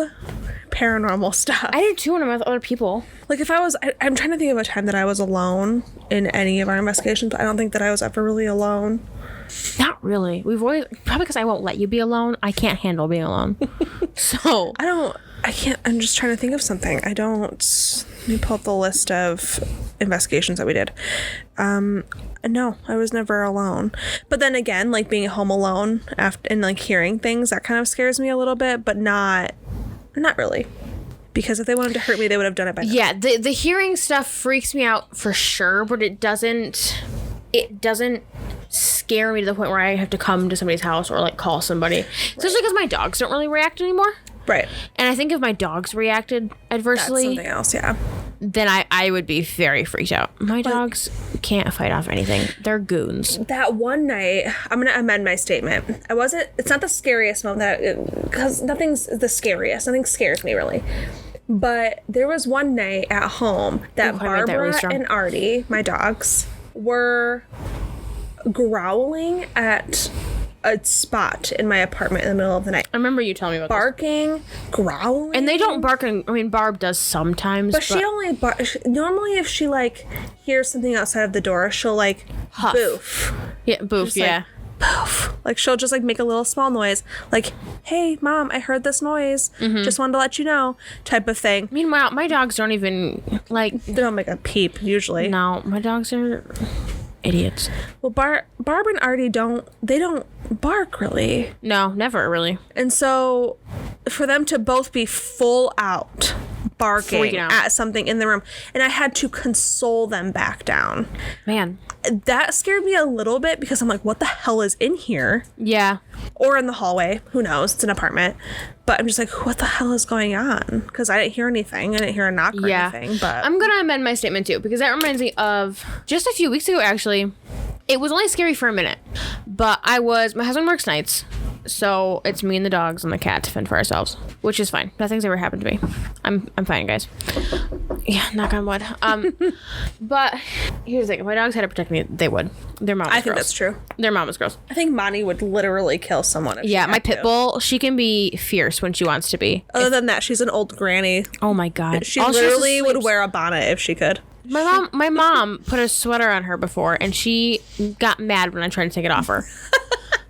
paranormal stuff. I do too when I'm with other people. Like if I'm trying to think of a time that I was alone in any of our investigations, but I don't think that I was ever really alone. Not really. We've always, probably because I won't let you be alone. I can't handle being alone. So I can't, I'm just trying to think of something. Let me pull up the list of investigations that we did. No, I was never alone. But then again, like being home alone and like hearing things, that kind of scares me a little bit, but not really. Because if they wanted to hurt me, they would have done it by now. Yeah, the hearing stuff freaks me out for sure, but it doesn't scare me to the point where I have to come to somebody's house or like call somebody. Especially because my dogs don't really react anymore. Right. And I think if my dogs reacted adversely, that's something else, yeah. Then I would be very freaked out. My dogs can't fight off anything. They're goons. That one night, I'm going to amend my statement. It's not the scariest moment because nothing's the scariest. Nothing scares me really. But there was one night at home that Barbara and Artie, my dogs, were growling at a spot in my apartment in the middle of the night. I remember you telling me about barking, growling. And they don't bark. Barb does sometimes. But she only barks. Normally, if she like hears something outside of the door, she'll like huff. Boof. Yeah, boof. Yeah. Poof. Like she'll just like make a little small noise, like, "Hey, Mom, I heard this noise. Just wanted to let you know," type of thing. Meanwhile, my dogs don't even like. They don't make a peep usually. No, my dogs are idiots. Well, Barb and Artie don't bark really. No, never really. And so, for them to both be full out barking at something in the room, and I had to console them back down. Man, that scared me a little bit because I'm like, what the hell is in here? Yeah. Or in the hallway. Who knows? It's an apartment. But I'm just like, what the hell is going on? Because I didn't hear anything. I didn't hear a knock or anything. But I'm going to amend my statement too, because that reminds me of just a few weeks ago, actually. It was only scary for a minute. But my husband works nights. So it's me and the dogs and the cat to fend for ourselves, which is fine. Nothing's ever happened to me. I'm fine, guys. Yeah, knock on wood. But here's the thing: if my dogs had to protect me, they would. They're mama's girls. I think that's true. They're mama's girls. I think Monty would literally kill someone. If my pit bull. She can be fierce when she wants to be. Other than that, she's an old granny. Oh my god, she literally would wear a bonnet if she could. My mom put a sweater on her before, and she got mad when I tried to take it off her.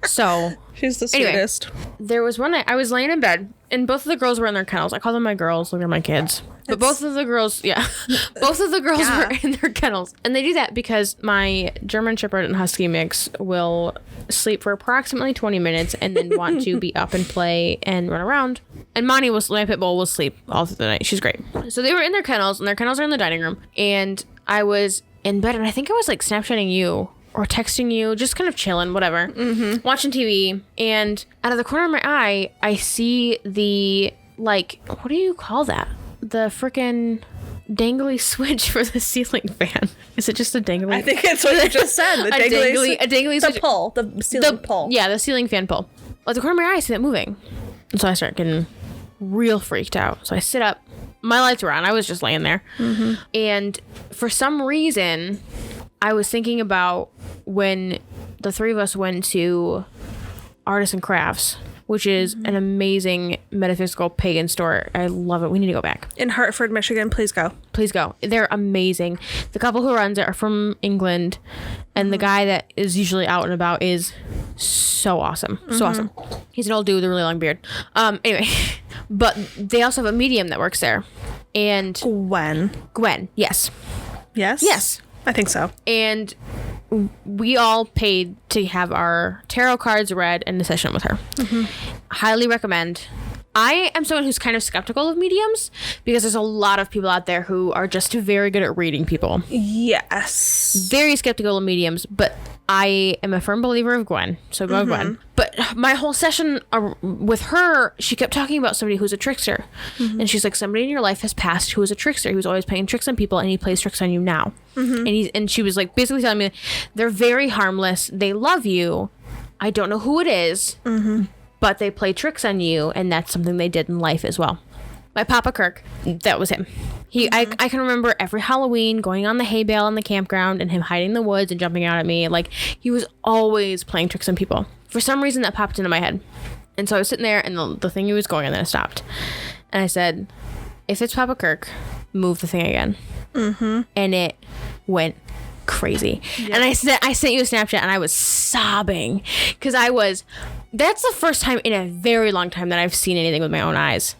So she's the sweetest. Anyway, there was one night I was laying in bed and both of the girls were in their kennels. I call them my girls. Look at my kids. But both of the girls, both of the girls were in their kennels. And they do that because my German Shepherd and Husky mix will sleep for approximately 20 minutes and then want to be up and play and run around. And Monty, my pit bull, will sleep all through the night. She's great. So they were in their kennels, and their kennels are in the dining room. And I was in bed, and I think I was like Snapchatting you or texting you, just kind of chilling, whatever, watching TV. And out of the corner of my eye, I see the, like, what do you call that? The frickin' dangly switch for the ceiling fan. Is it just a dangly? I think it's what you just said. The dangly switch. The pull. The ceiling pull. Yeah, the ceiling fan pull. At the corner of my eye, I see that moving. And so I start getting real freaked out. So I sit up. My lights were on. I was just laying there. And for some reason, I was thinking about when the three of us went to Artists and Crafts, which is an amazing metaphysical pagan store. I love it. We need to go back. In Hartford, Michigan, please go. Please go. They're amazing. The couple who runs it are from England, and the guy that is usually out and about is so awesome. So awesome. He's an old dude with a really long beard. Anyway, but they also have a medium that works there. And Gwen, yes. Yes? Yes. I think so. And we all paid to have our tarot cards read in the session with her. Highly recommend. I am someone who's kind of skeptical of mediums because there's a lot of people out there who are just very good at reading people. Yes. Very skeptical of mediums, but I am a firm believer of Gwen. So go Gwen. But my whole session with her, she kept talking about somebody who's a trickster. And she's like, somebody in your life has passed who was a trickster, who's always playing tricks on people, and he plays tricks on you now. And she was like basically telling me, they're very harmless. They love you. I don't know who it is. But they play tricks on you, and that's something they did in life as well. My Papa Kirk, that was him. I can remember every Halloween going on the hay bale on the campground and him hiding in the woods and jumping out at me. Like, he was always playing tricks on people. For some reason, that popped into my head. And so I was sitting there, and the thing he was going, and then it stopped. And I said, if it's Papa Kirk, move the thing again. And it went crazy. And I sent you a Snapchat, and I was sobbing because that's the first time in a very long time that I've seen anything with my own eyes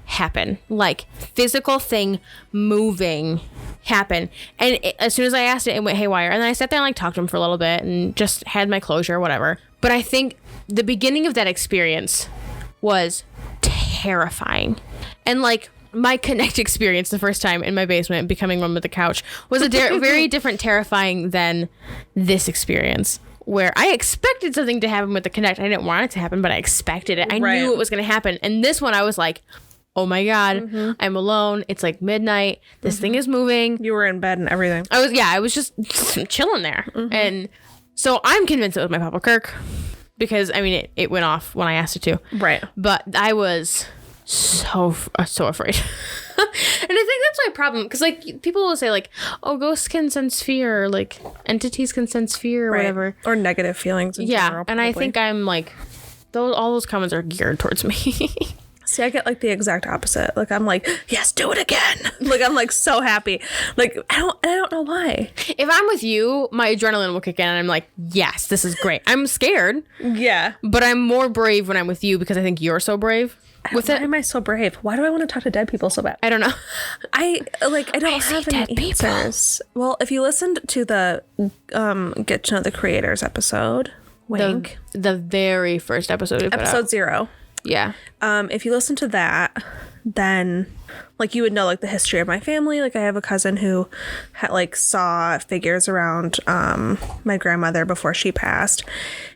happen. Like, physical thing moving happen. And as soon as I asked it went haywire. And then I sat there and like talked to him for a little bit and just had my closure or whatever. But I think the beginning of that experience was terrifying. And like, my Connect experience the first time in my basement, becoming one with the couch, was a very different terrifying than this experience, where I expected something to happen with the Connect. I didn't want it to happen, but I expected it. I knew it was going to happen. And this one, I was like, oh my God, I'm alone. It's like midnight. This thing is moving. You were in bed and everything. I was just chilling there. And so I'm convinced it was my Papa Kirk because, I mean, it went off when I asked it to. Right. But I was so afraid. And I think that's my problem, because like people will say like, oh, ghosts can sense fear, like entities can sense fear or whatever, or negative feelings in general, and I think I'm like, all those comments are geared towards me. See, I get like the exact opposite. Like, I'm like, yes, do it again. Like, I'm like so happy. Like, I don't know why. If I'm with you, my adrenaline will kick in and I'm like, yes, this is great. I'm scared. Yeah. But I'm more brave when I'm with you because I think you're so brave. Why am I so brave? Why do I want to talk to dead people so bad? I don't know. I don't have any answers. Well, if you listened to the Get to Know the Creators episode, wink. The very first episode. Episode 0. Yeah. If you listen to that, then like you would know like the history of my family. Like, I have a cousin who saw figures around my grandmother before she passed.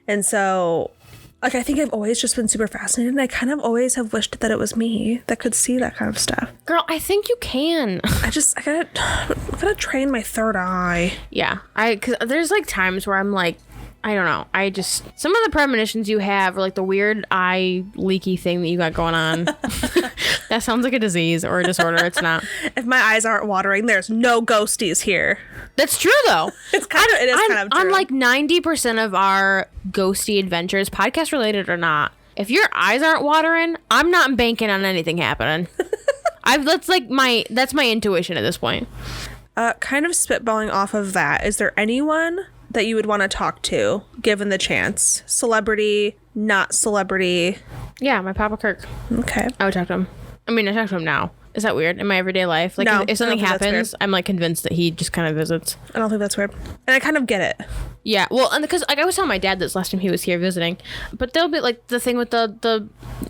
And so like, I think I've always just been super fascinated, and I kind of always have wished that it was me that could see that kind of stuff. Girl, I think you can. I gotta train my third eye. Yeah. Cause there's like times where I'm like, I don't know. Some of the premonitions you have are like the weird eye leaky thing that you got going on. That sounds like a disease or a disorder. It's not. If my eyes aren't watering, there's no ghosties here. That's true though. It is kind of true. On like 90% of our ghosty adventures, podcast related or not, if your eyes aren't watering, I'm not banking on anything happening. That's my intuition at this point. Kind of spitballing off of that, is there anyone that you would want to talk to given the chance? Celebrity, not celebrity. Yeah, my Papa Kirk. Okay. I would talk to him. I mean, I talk to him now. Is that weird? In my everyday life? Like, No, if something I don't think that's happens, I'm, like, convinced that he just kind of visits. I don't think that's weird. And I kind of get it. Yeah, well, and because, like, I was telling my dad this last time he was here visiting, but there'll be, like, the thing with the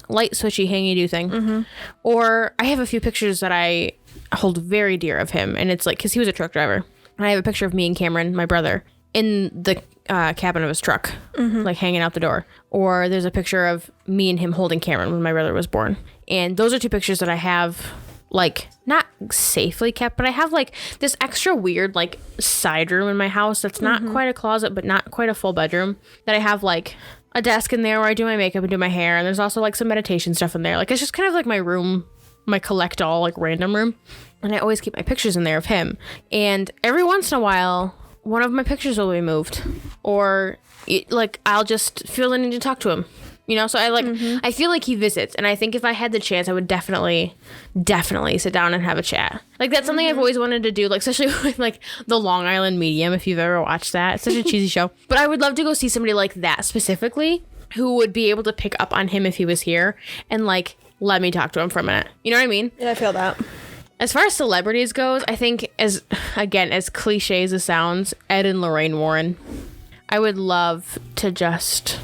light switchy hangy-do thing. Mm-hmm. Or I have a few pictures that I hold very dear of him, and it's, like, because he was a truck driver. And I have a picture of me and Cameron, my brother, in the cabin of his truck, like, hanging out the door. Or there's a picture of me and him holding Cameron when my brother was born. And those are two pictures that I have, like, not safely kept, but I have, like, this extra weird, like, side room in my house that's not quite a closet, but not quite a full bedroom, that I have, like, a desk in there where I do my makeup and do my hair, and there's also, like, some meditation stuff in there. Like, it's just kind of like my room, my collect-all, like, random room, and I always keep my pictures in there of him. And every once in a while, one of my pictures will be moved, or, like, I'll just feel the need to talk to him. You know, so I like, I feel like he visits, and I think if I had the chance, I would definitely sit down and have a chat. Like, that's something I've always wanted to do, like, especially with, like, the Long Island Medium, if you've ever watched that. It's such a cheesy show. But I would love to go see somebody like that specifically, who would be able to pick up on him if he was here, and, like, let me talk to him for a minute. You know what I mean? Yeah, I feel that. As far as celebrities goes, I think, as cliche as it sounds, Ed and Lorraine Warren, I would love to just...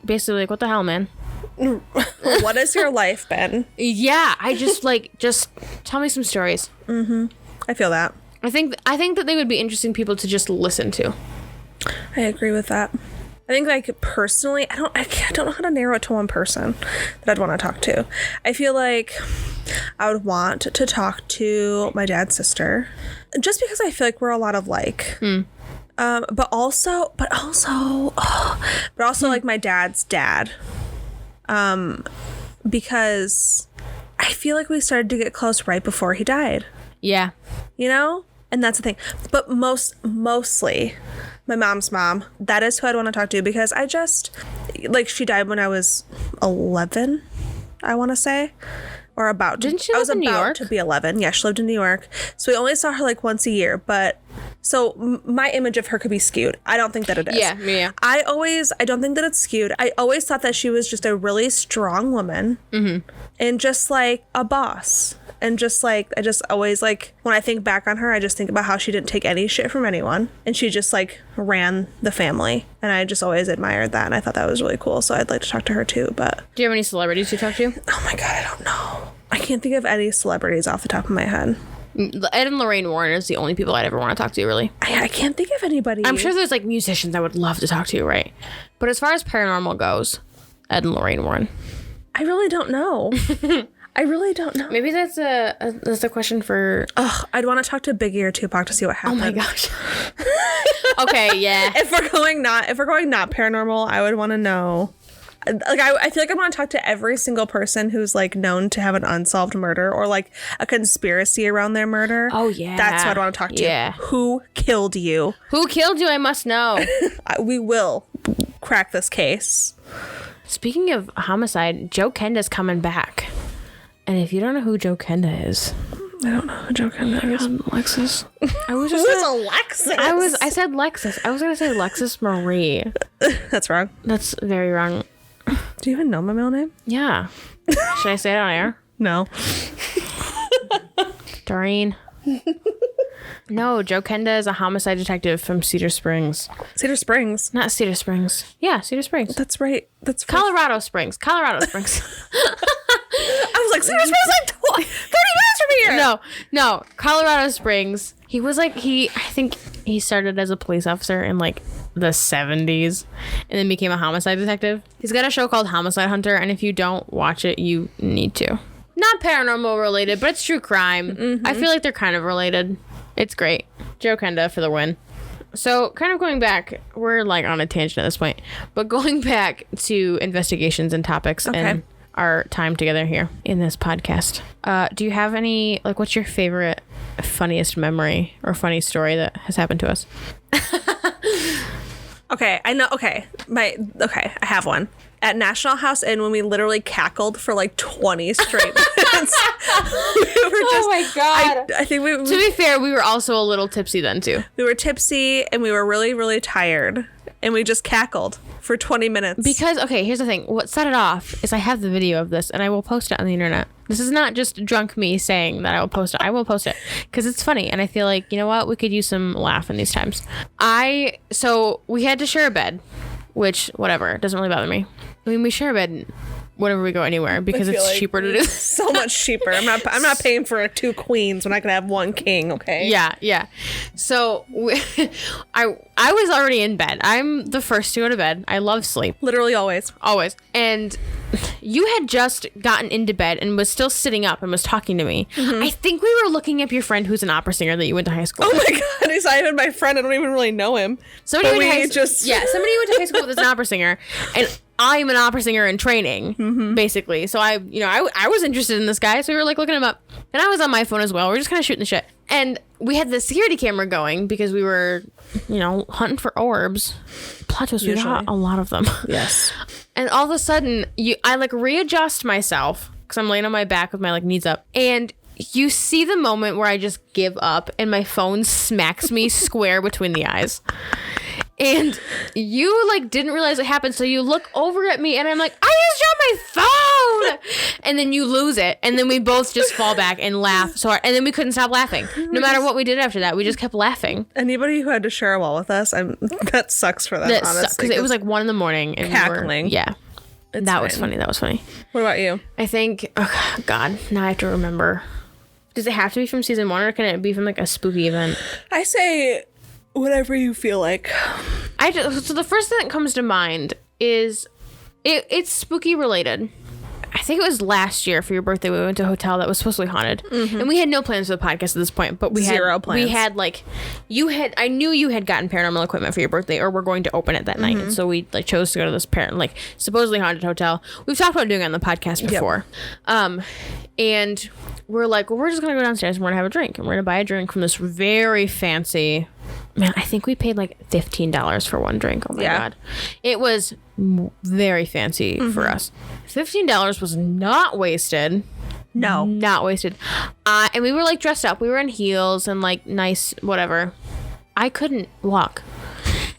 basically, like, what the hell, man? What has your life been? Yeah, I just, like, just tell me some stories. I feel that. I think that they would be interesting people to just listen to. I agree with that. I think, like, personally, I don't know how to narrow it to one person that I'd want to talk to. I feel like I would want to talk to my dad's sister, just because I feel like we're a lot of like. But also like my dad's dad. Because I feel like we started to get close right before he died. Yeah. You know? And that's the thing. But mostly my mom's mom, that is who I'd want to talk to, because I just, like, she died when I was 11, I want to say. Or about to. Didn't she I live was in New about York? to be 11. Yeah, she lived in New York. So we only saw her like once a year. But so my image of her could be skewed. I don't think that it is. Yeah. I don't think that it's skewed. I always thought that she was just a really strong woman. And just like a boss. And just like, I just always, like, when I think back on her, I just think about how she didn't take any shit from anyone. And she just, like, ran the family. And I just always admired that. And I thought that was really cool. So I'd like to talk to her too. But Do you have any celebrities you talk to? oh my God, I don't know. I can't think of any celebrities off the top of my head. Ed and Lorraine Warren is the only people I'd ever want to talk to, really. I can't think of anybody. I'm sure there's, like, musicians I would love to talk to, right? But as far as paranormal goes, Ed and Lorraine Warren. I really don't know. I really don't know. Maybe that's a question for... I'd want to talk to Biggie or Tupac to see what happened. Oh my gosh. Okay, yeah. If we're going not paranormal, I would want to know. Like, I feel like I want to talk to every single person who's, like, known to have an unsolved murder or, like, a conspiracy around their murder. Oh, yeah. That's what I want to talk to. Yeah. Who killed you? Who killed you? I must know. We will crack this case. Speaking of homicide, Joe Kenda's coming back. And if you don't know who Joe Kenda is... I don't know who Joe Kenda is. Lexus. I was Who just is Alexis? I said Lexus. I was going to say Lexus Marie. That's wrong. That's very wrong. Do you even know my middle name? Yeah. Should I say it on air? No. Doreen. No, Joe Kenda is a homicide detective from Cedar Springs. Cedar Springs. Not Cedar Springs. Yeah, Cedar Springs. That's right. That's Colorado Springs. Colorado Springs. I was like, Cedar Springs like 30 minutes from here. No, Colorado Springs. He was like, I think he started as a police officer in like the 70s and then became a homicide detective. He's got a show called Homicide Hunter, and if you don't watch it, you need to. Not paranormal related, but it's true crime. I feel like they're kind of related. It's great. Joe Kenda for the win. So kind of going back, we're like on a tangent at this point, but going back to investigations and topics and our time together here in this podcast. Do you have any, like, what's your favorite, funniest memory or funny story that has happened to us? Okay, I know. Okay, I have one. At National House Inn, when we literally cackled for like 20 straight minutes. Oh my God. I think we to be fair, we were also a little tipsy then too. We were tipsy and we were really, really tired. And we just cackled for 20 minutes. Because, okay, here's the thing. What set it off is I have the video of this, and I will post it on the internet. This is not just drunk me saying that I will post it. I will post it because it's funny, and I feel like, you know what? We could use some laugh in these times. So we had to share a bed, which, whatever, doesn't really bother me. I mean, we share a bed whenever we go anywhere because it's like cheaper to do. So much cheaper. I'm not paying for 2 queens when I can have 1 king. Okay. Yeah. So I was already in bed. I'm the first to go to bed. I love sleep. Literally always. And you had just gotten into bed and was still sitting up and was talking to me. I think we were looking up your friend who's an opera singer that you went to high school with. Oh my God. He's not even my friend. I don't even really know him. Somebody went to high school with an opera singer, and I'm an opera singer in training, basically. So I was interested in this guy, so we were like looking him up, and I was on my phone as well. We're just kind of shooting the shit, and we had the security camera going because we were, hunting for orbs. Plot twist, we got a lot of them. Yes. And all of a sudden, I like readjust myself because I'm laying on my back with my like knees up, and you see the moment where I just give up, and my phone smacks me square between the eyes. And you like didn't realize it happened, so you look over at me and I'm like, I just dropped my phone, and then you lose it, and then we both just fall back and laugh so hard, and then we couldn't stop laughing. No matter what we did after that, we just kept laughing. Anybody who had to share a wall with us, that sucks for them, honestly. Because it was like 1 a.m. and cackling. That was funny. What about you? I think, oh God, now I have to remember. Does it have to be from season 1, or can it be from like a spooky event? I say whatever you feel like. So the first thing that comes to mind is it's spooky related. I think it was last year for your birthday. We went to a hotel that was supposed to be haunted, and we had no plans for the podcast at this point. But we had zero plans. We had I knew you had gotten paranormal equipment for your birthday, or we're going to open it that night, and so we like chose to go to this supposedly haunted hotel. We've talked about doing it on the podcast before, and we're like, well, we're just gonna go downstairs and we're gonna have a drink, and we're gonna buy a drink from this very fancy. Man, I think we paid like $15 for one drink. Oh my God. It was very fancy for us. $15 was not wasted. No. Not wasted. And we were like dressed up. We were in heels and like nice whatever. I couldn't walk.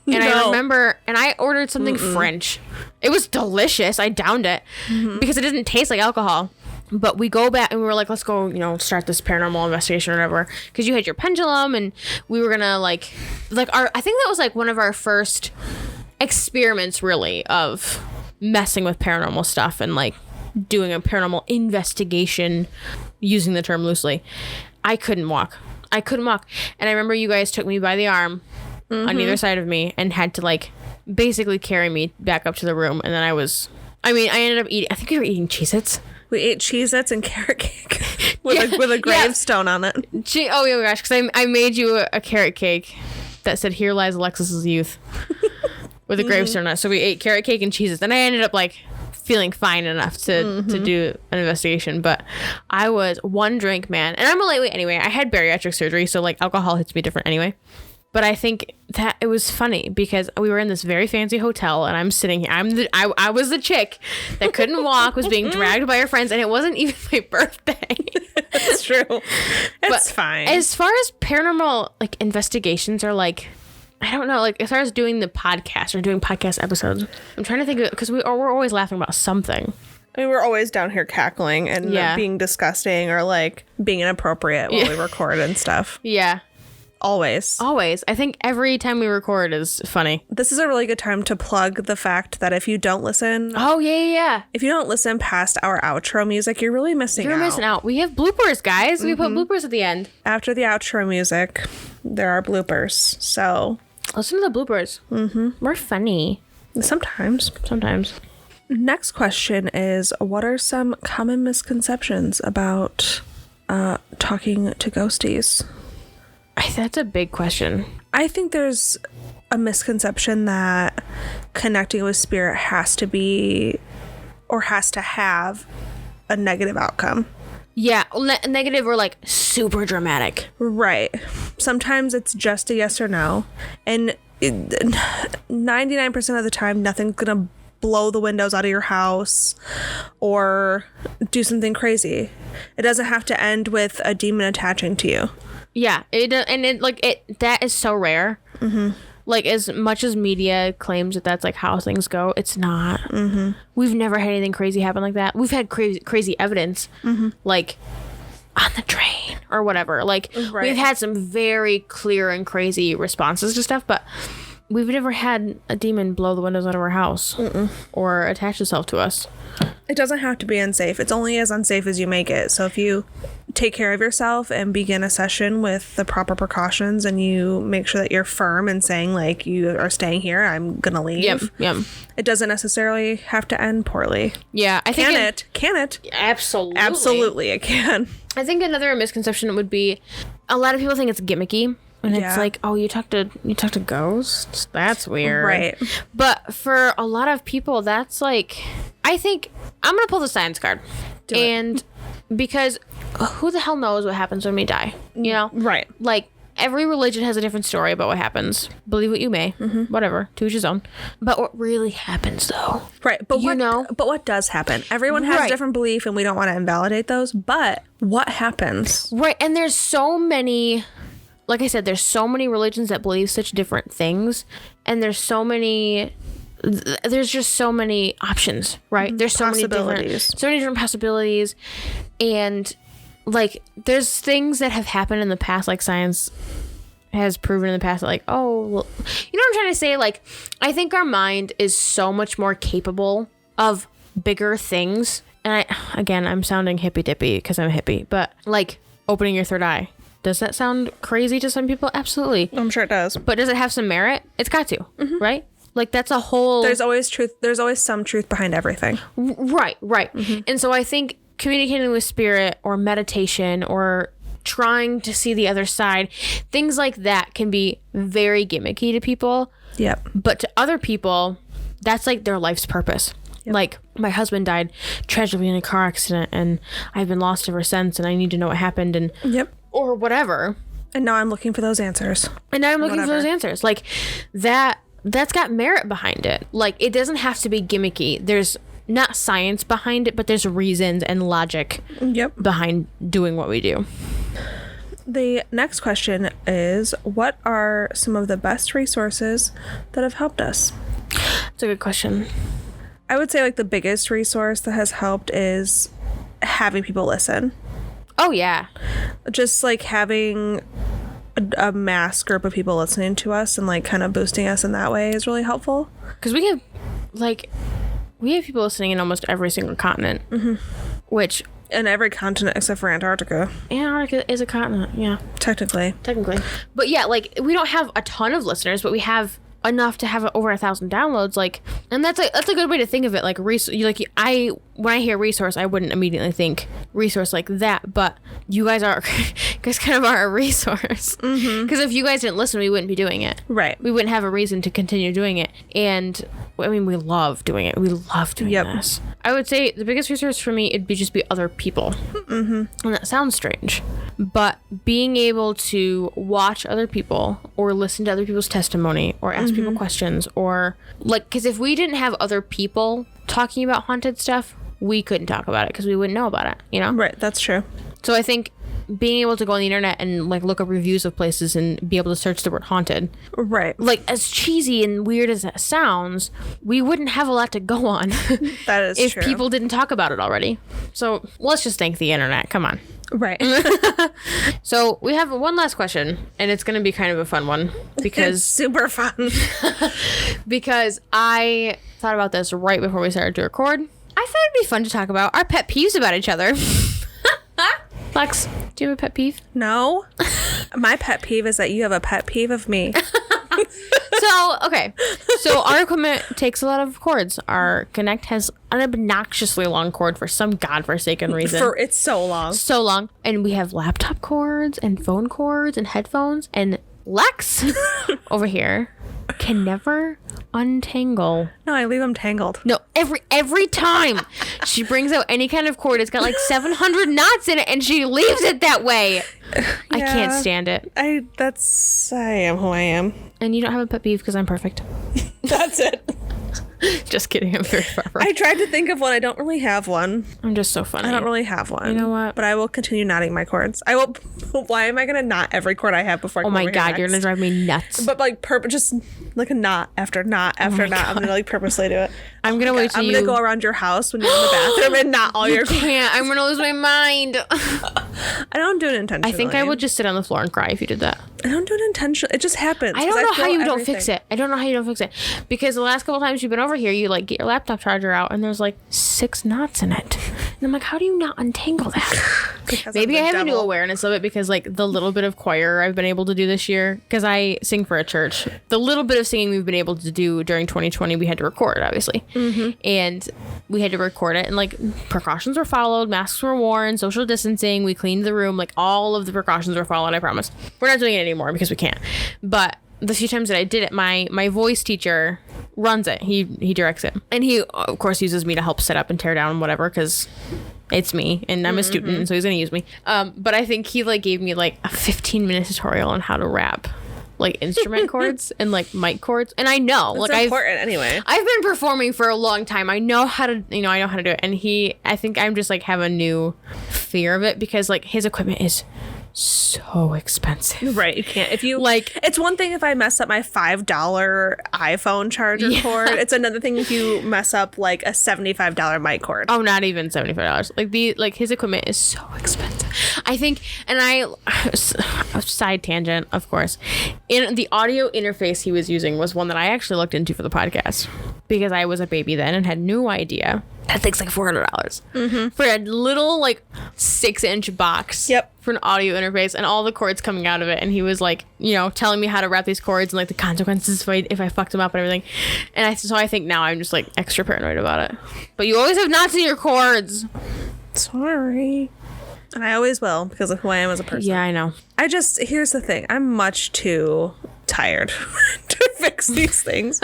And I remember, and I ordered something French. It was delicious. I downed it because it didn't taste like alcohol. But we go back and we were like, let's go, start this paranormal investigation or whatever. Because you had your pendulum, and we were gonna I think that was like one of our first experiments really of messing with paranormal stuff and like doing a paranormal investigation, using the term loosely. I couldn't walk. And I remember you guys took me by the arm on either side of me and had to like basically carry me back up to the room. And then I ended up eating, I think we were eating Cheez-Its. We ate Cheez-Its and carrot cake with a gravestone on it. Oh my gosh, because I made you a carrot cake that said, "Here lies Alexis's youth," with a gravestone on it. So we ate carrot cake and Cheez-Its, and I ended up like feeling fine enough to do an investigation. But I was one drink, man, and I'm a lightweight anyway. I had bariatric surgery, so like alcohol hits me different anyway. But I think that it was funny because we were in this very fancy hotel, and I'm sitting here. I was the chick that couldn't walk, was being dragged by her friends, and it wasn't even my birthday. That's true. It's fine. As far as paranormal like investigations are like, I don't know, like as far as doing the podcast or doing podcast episodes, I'm trying to think of it because we're always laughing about something. I mean, we're always down here cackling and being disgusting or like being inappropriate while we record and stuff. Yeah. Always. I think every time we record is funny. This is a really good time to plug the fact that if you don't listen... Oh, yeah. If you don't listen past our outro music, you're really missing out. You're missing out. We have bloopers, guys. We put bloopers at the end. After the outro music, there are bloopers. So... listen to the bloopers. We're funny. Sometimes. Next question is, what are some common misconceptions about talking to ghosties? That's a big question. I think there's a misconception that connecting with spirit has to be or has to have a negative outcome. Yeah, negative or like super dramatic. Right. Sometimes it's just a yes or no. And 99% of the time, nothing's going to blow the windows out of your house or do something crazy. It doesn't have to end with a demon attaching to you. Yeah, that is so rare. Like, as much as media claims that that's like how things go, it's not. We've never had anything crazy happen like that. We've had crazy evidence, like on the train or whatever. Like, we've had some very clear and crazy responses to stuff, but we've never had a demon blow the windows out of our house or attach itself to us. It doesn't have to be unsafe. It's only as unsafe as you make it. So if you take care of yourself and begin a session with the proper precautions, and you make sure that you're firm and saying, like, you are staying here, I'm gonna leave. Yep. It doesn't necessarily have to end poorly. Yeah, I think Can it? Absolutely. Absolutely, it can. I think another misconception would be a lot of people think it's gimmicky. And it's like, oh, you talk to ghosts? That's weird. Right. But for a lot of people, that's like, I think, I'm going to pull the science card. Do it. And because who the hell knows what happens when we die? You know? Right. Like, every religion has a different story about what happens. Believe what you may. Whatever. To each his own. But what really happens, though? Right. But But what does happen? Everyone has a different belief, and we don't want to invalidate those. But what happens? Right. And there's so many... Like I said, there's so many religions that believe such different things, and there's just so many options, right? There's so many different possibilities, and like there's things that have happened in the past, like science has proven in the past that, like, oh, well, you know what I'm trying to say? Like, I think our mind is so much more capable of bigger things, and I'm sounding hippy dippy because I'm a hippie, but like opening your third eye. Does that sound crazy to some people? Absolutely. I'm sure it does. But does it have some merit? It's got to, right? Like, that's a whole... There's always truth. There's always some truth behind everything. Right. And so I think communicating with spirit or meditation or trying to see the other side, things like that can be very gimmicky to people. Yep. But to other people, that's like their life's purpose. Yep. Like, my husband died tragically in a car accident, and I've been lost ever since, and I need to know what happened, and... Yep. Or whatever. And now I'm looking for those answers. Like, that's got merit behind it. Like, it doesn't have to be gimmicky. There's not science behind it, but there's reasons and logic behind doing what we do. The next question is, what are some of the best resources that have helped us? That's a good question. I would say, like, the biggest resource that has helped is having people listen. Oh, yeah. Just, like, having a mass group of people listening to us and, like, kind of boosting us in that way is really helpful. Because we have people listening in almost every single continent. Which... In every continent except for Antarctica. Antarctica is a continent, yeah. Technically. But, yeah, like, we don't have a ton of listeners, but we have... enough to have over 1,000 downloads, like, and that's a good way to think of it. Like, when I hear resource, I wouldn't immediately think resource like that, but you guys kind of are a resource, because if you guys didn't listen, we wouldn't be doing it. Right. We wouldn't have a reason to continue doing it, and I mean, we love doing it. We love doing this. I would say the biggest resource for me, it'd just be other people. And that sounds strange, but being able to watch other people or listen to other people's testimony or ask people questions, or like, because if we didn't have other people talking about haunted stuff, we couldn't talk about it because we wouldn't know about it, you know? Right, that's true. So I think being able to go on the internet and like look up reviews of places and be able to search the word haunted, right, like, as cheesy and weird as that sounds, we wouldn't have a lot to go on. That is if true. people didn't talk about it already. So let's just thank the internet. Come on. Right. So we have one last question, and it's going to be kind of a fun one because it's super fun. Because I thought about this right before we started to record. I thought it'd be fun to talk about our pet peeves about each other. Lex, do you have a pet peeve? No. My pet peeve is that you have a pet peeve of me. So our equipment takes a lot of cords. Our Connect has an obnoxiously long cord for some godforsaken reason. It's so long. So long. And we have laptop cords and phone cords and headphones. And Lex over here can never untangle. No, I leave them tangled. No, every time she brings out any kind of cord, it's got like 700 knots in it, and she leaves it that way. Yeah, I can't stand it. I am who I am. And you don't have a pet peeve because I'm perfect. That's it. Just kidding. I'm very far from. I tried to think of one. I don't really have one. I'm just so funny. I don't really have one. You know what? But I will continue knotting my cords. I will. Why am I going to knot every cord I have before I Oh come my over God, here you're going to drive me nuts. But like just like a knot after knot after knot. I'm going to like purposely do it. I'm going to wait till I'm going to go around your house when you're in the bathroom and knot all your cords. can't. I'm going to lose my mind. I don't do it intentionally. I think I would just sit on the floor and cry if you did that. I don't do it intentionally. It just happens. I don't know how you don't everything. fix it. I don't know how you don't fix it. Because the last couple times you've been over here, you like get your laptop charger out and there's like 6 knots in it. And I'm like, how do you not untangle that? Maybe I have a new awareness of it because like the little bit of choir I've been able to do this year, because I sing for a church, the little bit of singing we've been able to do during 2020, we had to record, obviously. And we had to record it and like precautions were followed, masks were worn, social distancing, we cleaned the room, like all of the precautions were followed, I promise. We're not doing it anymore because we can't. But the few times that I did it, my voice teacher runs it. He directs it. And he, of course, uses me to help set up and tear down and whatever, because it's me and I'm a student, so he's going to use me. But I think he like gave me like a 15-minute tutorial on how to rap like instrument chords and like mic chords. And I know, That's like important anyway. I've been performing for a long time. I know how to, I know how to do it. And I think I'm just like have a new fear of it because like his equipment is so expensive. Right. You can't. If you like, it's one thing if I mess up my $5 iPhone charger cord. It's another thing if you mess up like a $75 mic cord. Oh, not even $75. Like his equipment is so expensive. I think, and a side tangent, of course, in the audio interface he was using was one that I actually looked into for the podcast because I was a baby then and had no idea. That thing's like $400 for a little like 6-inch box. Yep. For an audio interface and all the chords coming out of it. And he was like, telling me how to wrap these chords and like the consequences if I fucked them up and everything. And so I think now I'm just like extra paranoid about it. But you always have knots in your chords. Sorry. And I always will because of who I am as a person. Yeah, I know. Here's the thing. I'm much too tired to fix these things.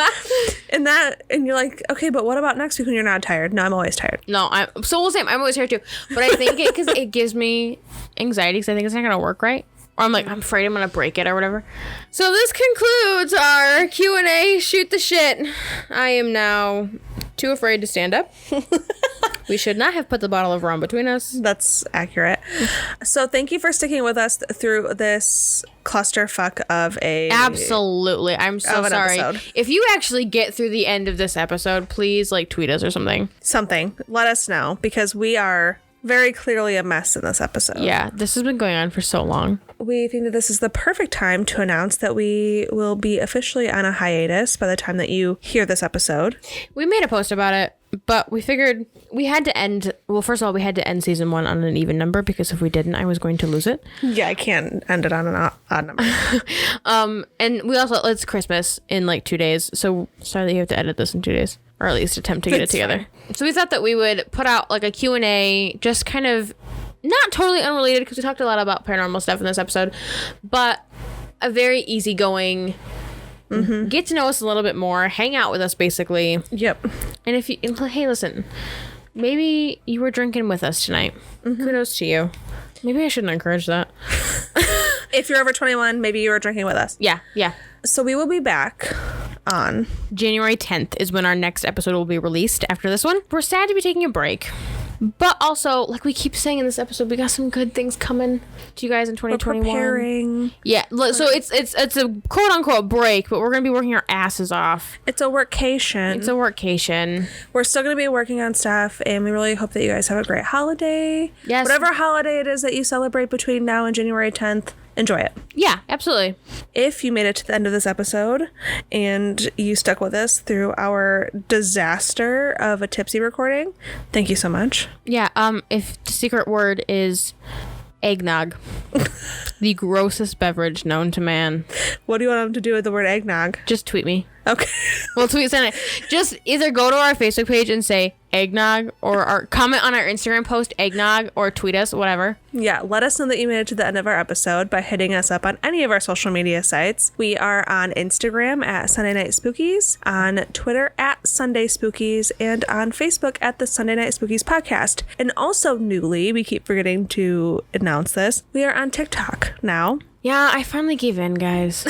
And you're like, okay, but what about next week when you're not tired? No, I'm always tired. No, I'm always tired too. But I think because it gives me anxiety because I think it's not going to work right. Or I'm like, I'm afraid I'm going to break it or whatever. So this concludes our Q&A shoot the shit. I am now too afraid to stand up. We should not have put the bottle of rum between us. That's accurate. So thank you for sticking with us through this clusterfuck of a... Absolutely. I'm so sorry. Episode. If you actually get through the end of this episode, please like tweet us or something. Let us know because we are very clearly a mess in this episode. Yeah, this has been going on for so long. We think that this is the perfect time to announce that we will be officially on a hiatus by the time that you hear this episode. We made a post about it, but we figured we had to end... Well, first of all, we had to end season 1 on an even number because if we didn't, I was going to lose it. Yeah, I can't end it on an odd number. And we also... It's Christmas in like 2 days, so sorry that you have to edit this in 2 days. Or at least attempt to get it together. Fine. So we thought that we would put out like a Q&A, just kind of not totally unrelated because we talked a lot about paranormal stuff in this episode, but a very easygoing, get to know us a little bit more, hang out with us basically. Yep. And hey, listen, maybe you were drinking with us tonight. Kudos to you. Maybe I shouldn't encourage that. If you're over 21, maybe you were drinking with us. Yeah. So we will be back on January 10th is when our next episode will be released after this one. We're sad to be taking a break. But also, like we keep saying in this episode, we got some good things coming to you guys in 2021. We're preparing. Yeah, so it's a quote-unquote break, but we're going to be working our asses off. It's a workcation. We're still going to be working on stuff, and we really hope that you guys have a great holiday. Yes. Whatever holiday it is that you celebrate between now and January 10th, enjoy it. Yeah, absolutely. If you made it to the end of this episode and you stuck with us through our disaster of a tipsy recording, thank you so much. Yeah, if the secret word is eggnog, the grossest beverage known to man. What do you want them to do with the word eggnog? Just tweet me. Okay. Well, send it. Just either go to our Facebook page and say eggnog, or comment on our Instagram post, eggnog, or tweet us, whatever. Yeah, let us know that you made it to the end of our episode by hitting us up on any of our social media sites. We are on Instagram at Sunday Night Spookies, on Twitter at Sunday Spookies, and on Facebook at the Sunday Night Spookies podcast. And also newly, we keep forgetting to announce this, we are on TikTok now. Yeah, I finally gave in, guys.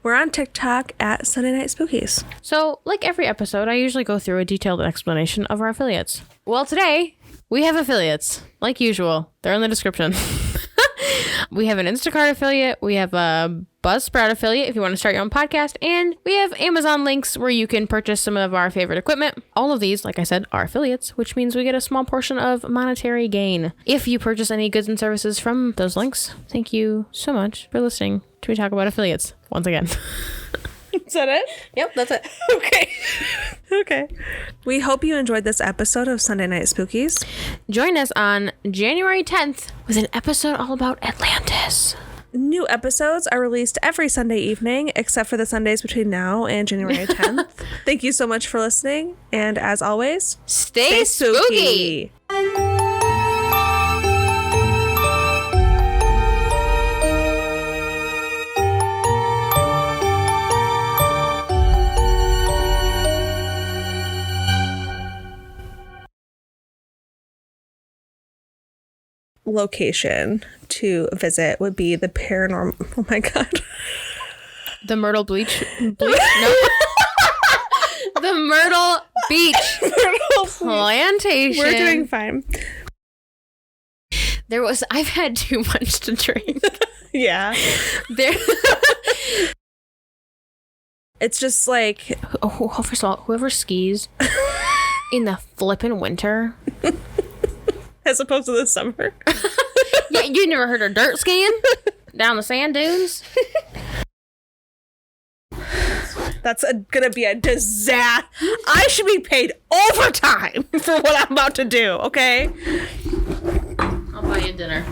We're on TikTok at Sunday Night Spookies. So, like every episode, I usually go through a detailed explanation of our affiliates. Well, today, we have affiliates. Like usual. They're in the description. We have an Instacart affiliate. We have a Buzzsprout affiliate if you want to start your own podcast. And we have Amazon links where you can purchase some of our favorite equipment. All of these, like I said, are affiliates, which means we get a small portion of monetary gain if you purchase any goods and services from those links. Thank you so much for listening to me talk about affiliates once again. Is that it? Yep, that's it. Okay. Okay. We hope you enjoyed this episode of Sunday Night Spookies. Join us on January 10th with an episode all about Atlantis. New episodes are released every Sunday evening, except for the Sundays between now and January 10th. Thank you so much for listening. And as always, Stay spooky. Location to visit would be the paranormal. Oh my god. The Myrtle Beach. No. The Myrtle Beach Plantation. We're doing fine. I've had too much to drink. Yeah. There. It's just like, First of all, whoever skis in the flippin' winter. as opposed to the summer. Yeah, you never heard of dirt skiing down the sand dunes? That's gonna be a disaster. I should be paid overtime for what I'm about to do, okay? I'll buy you dinner.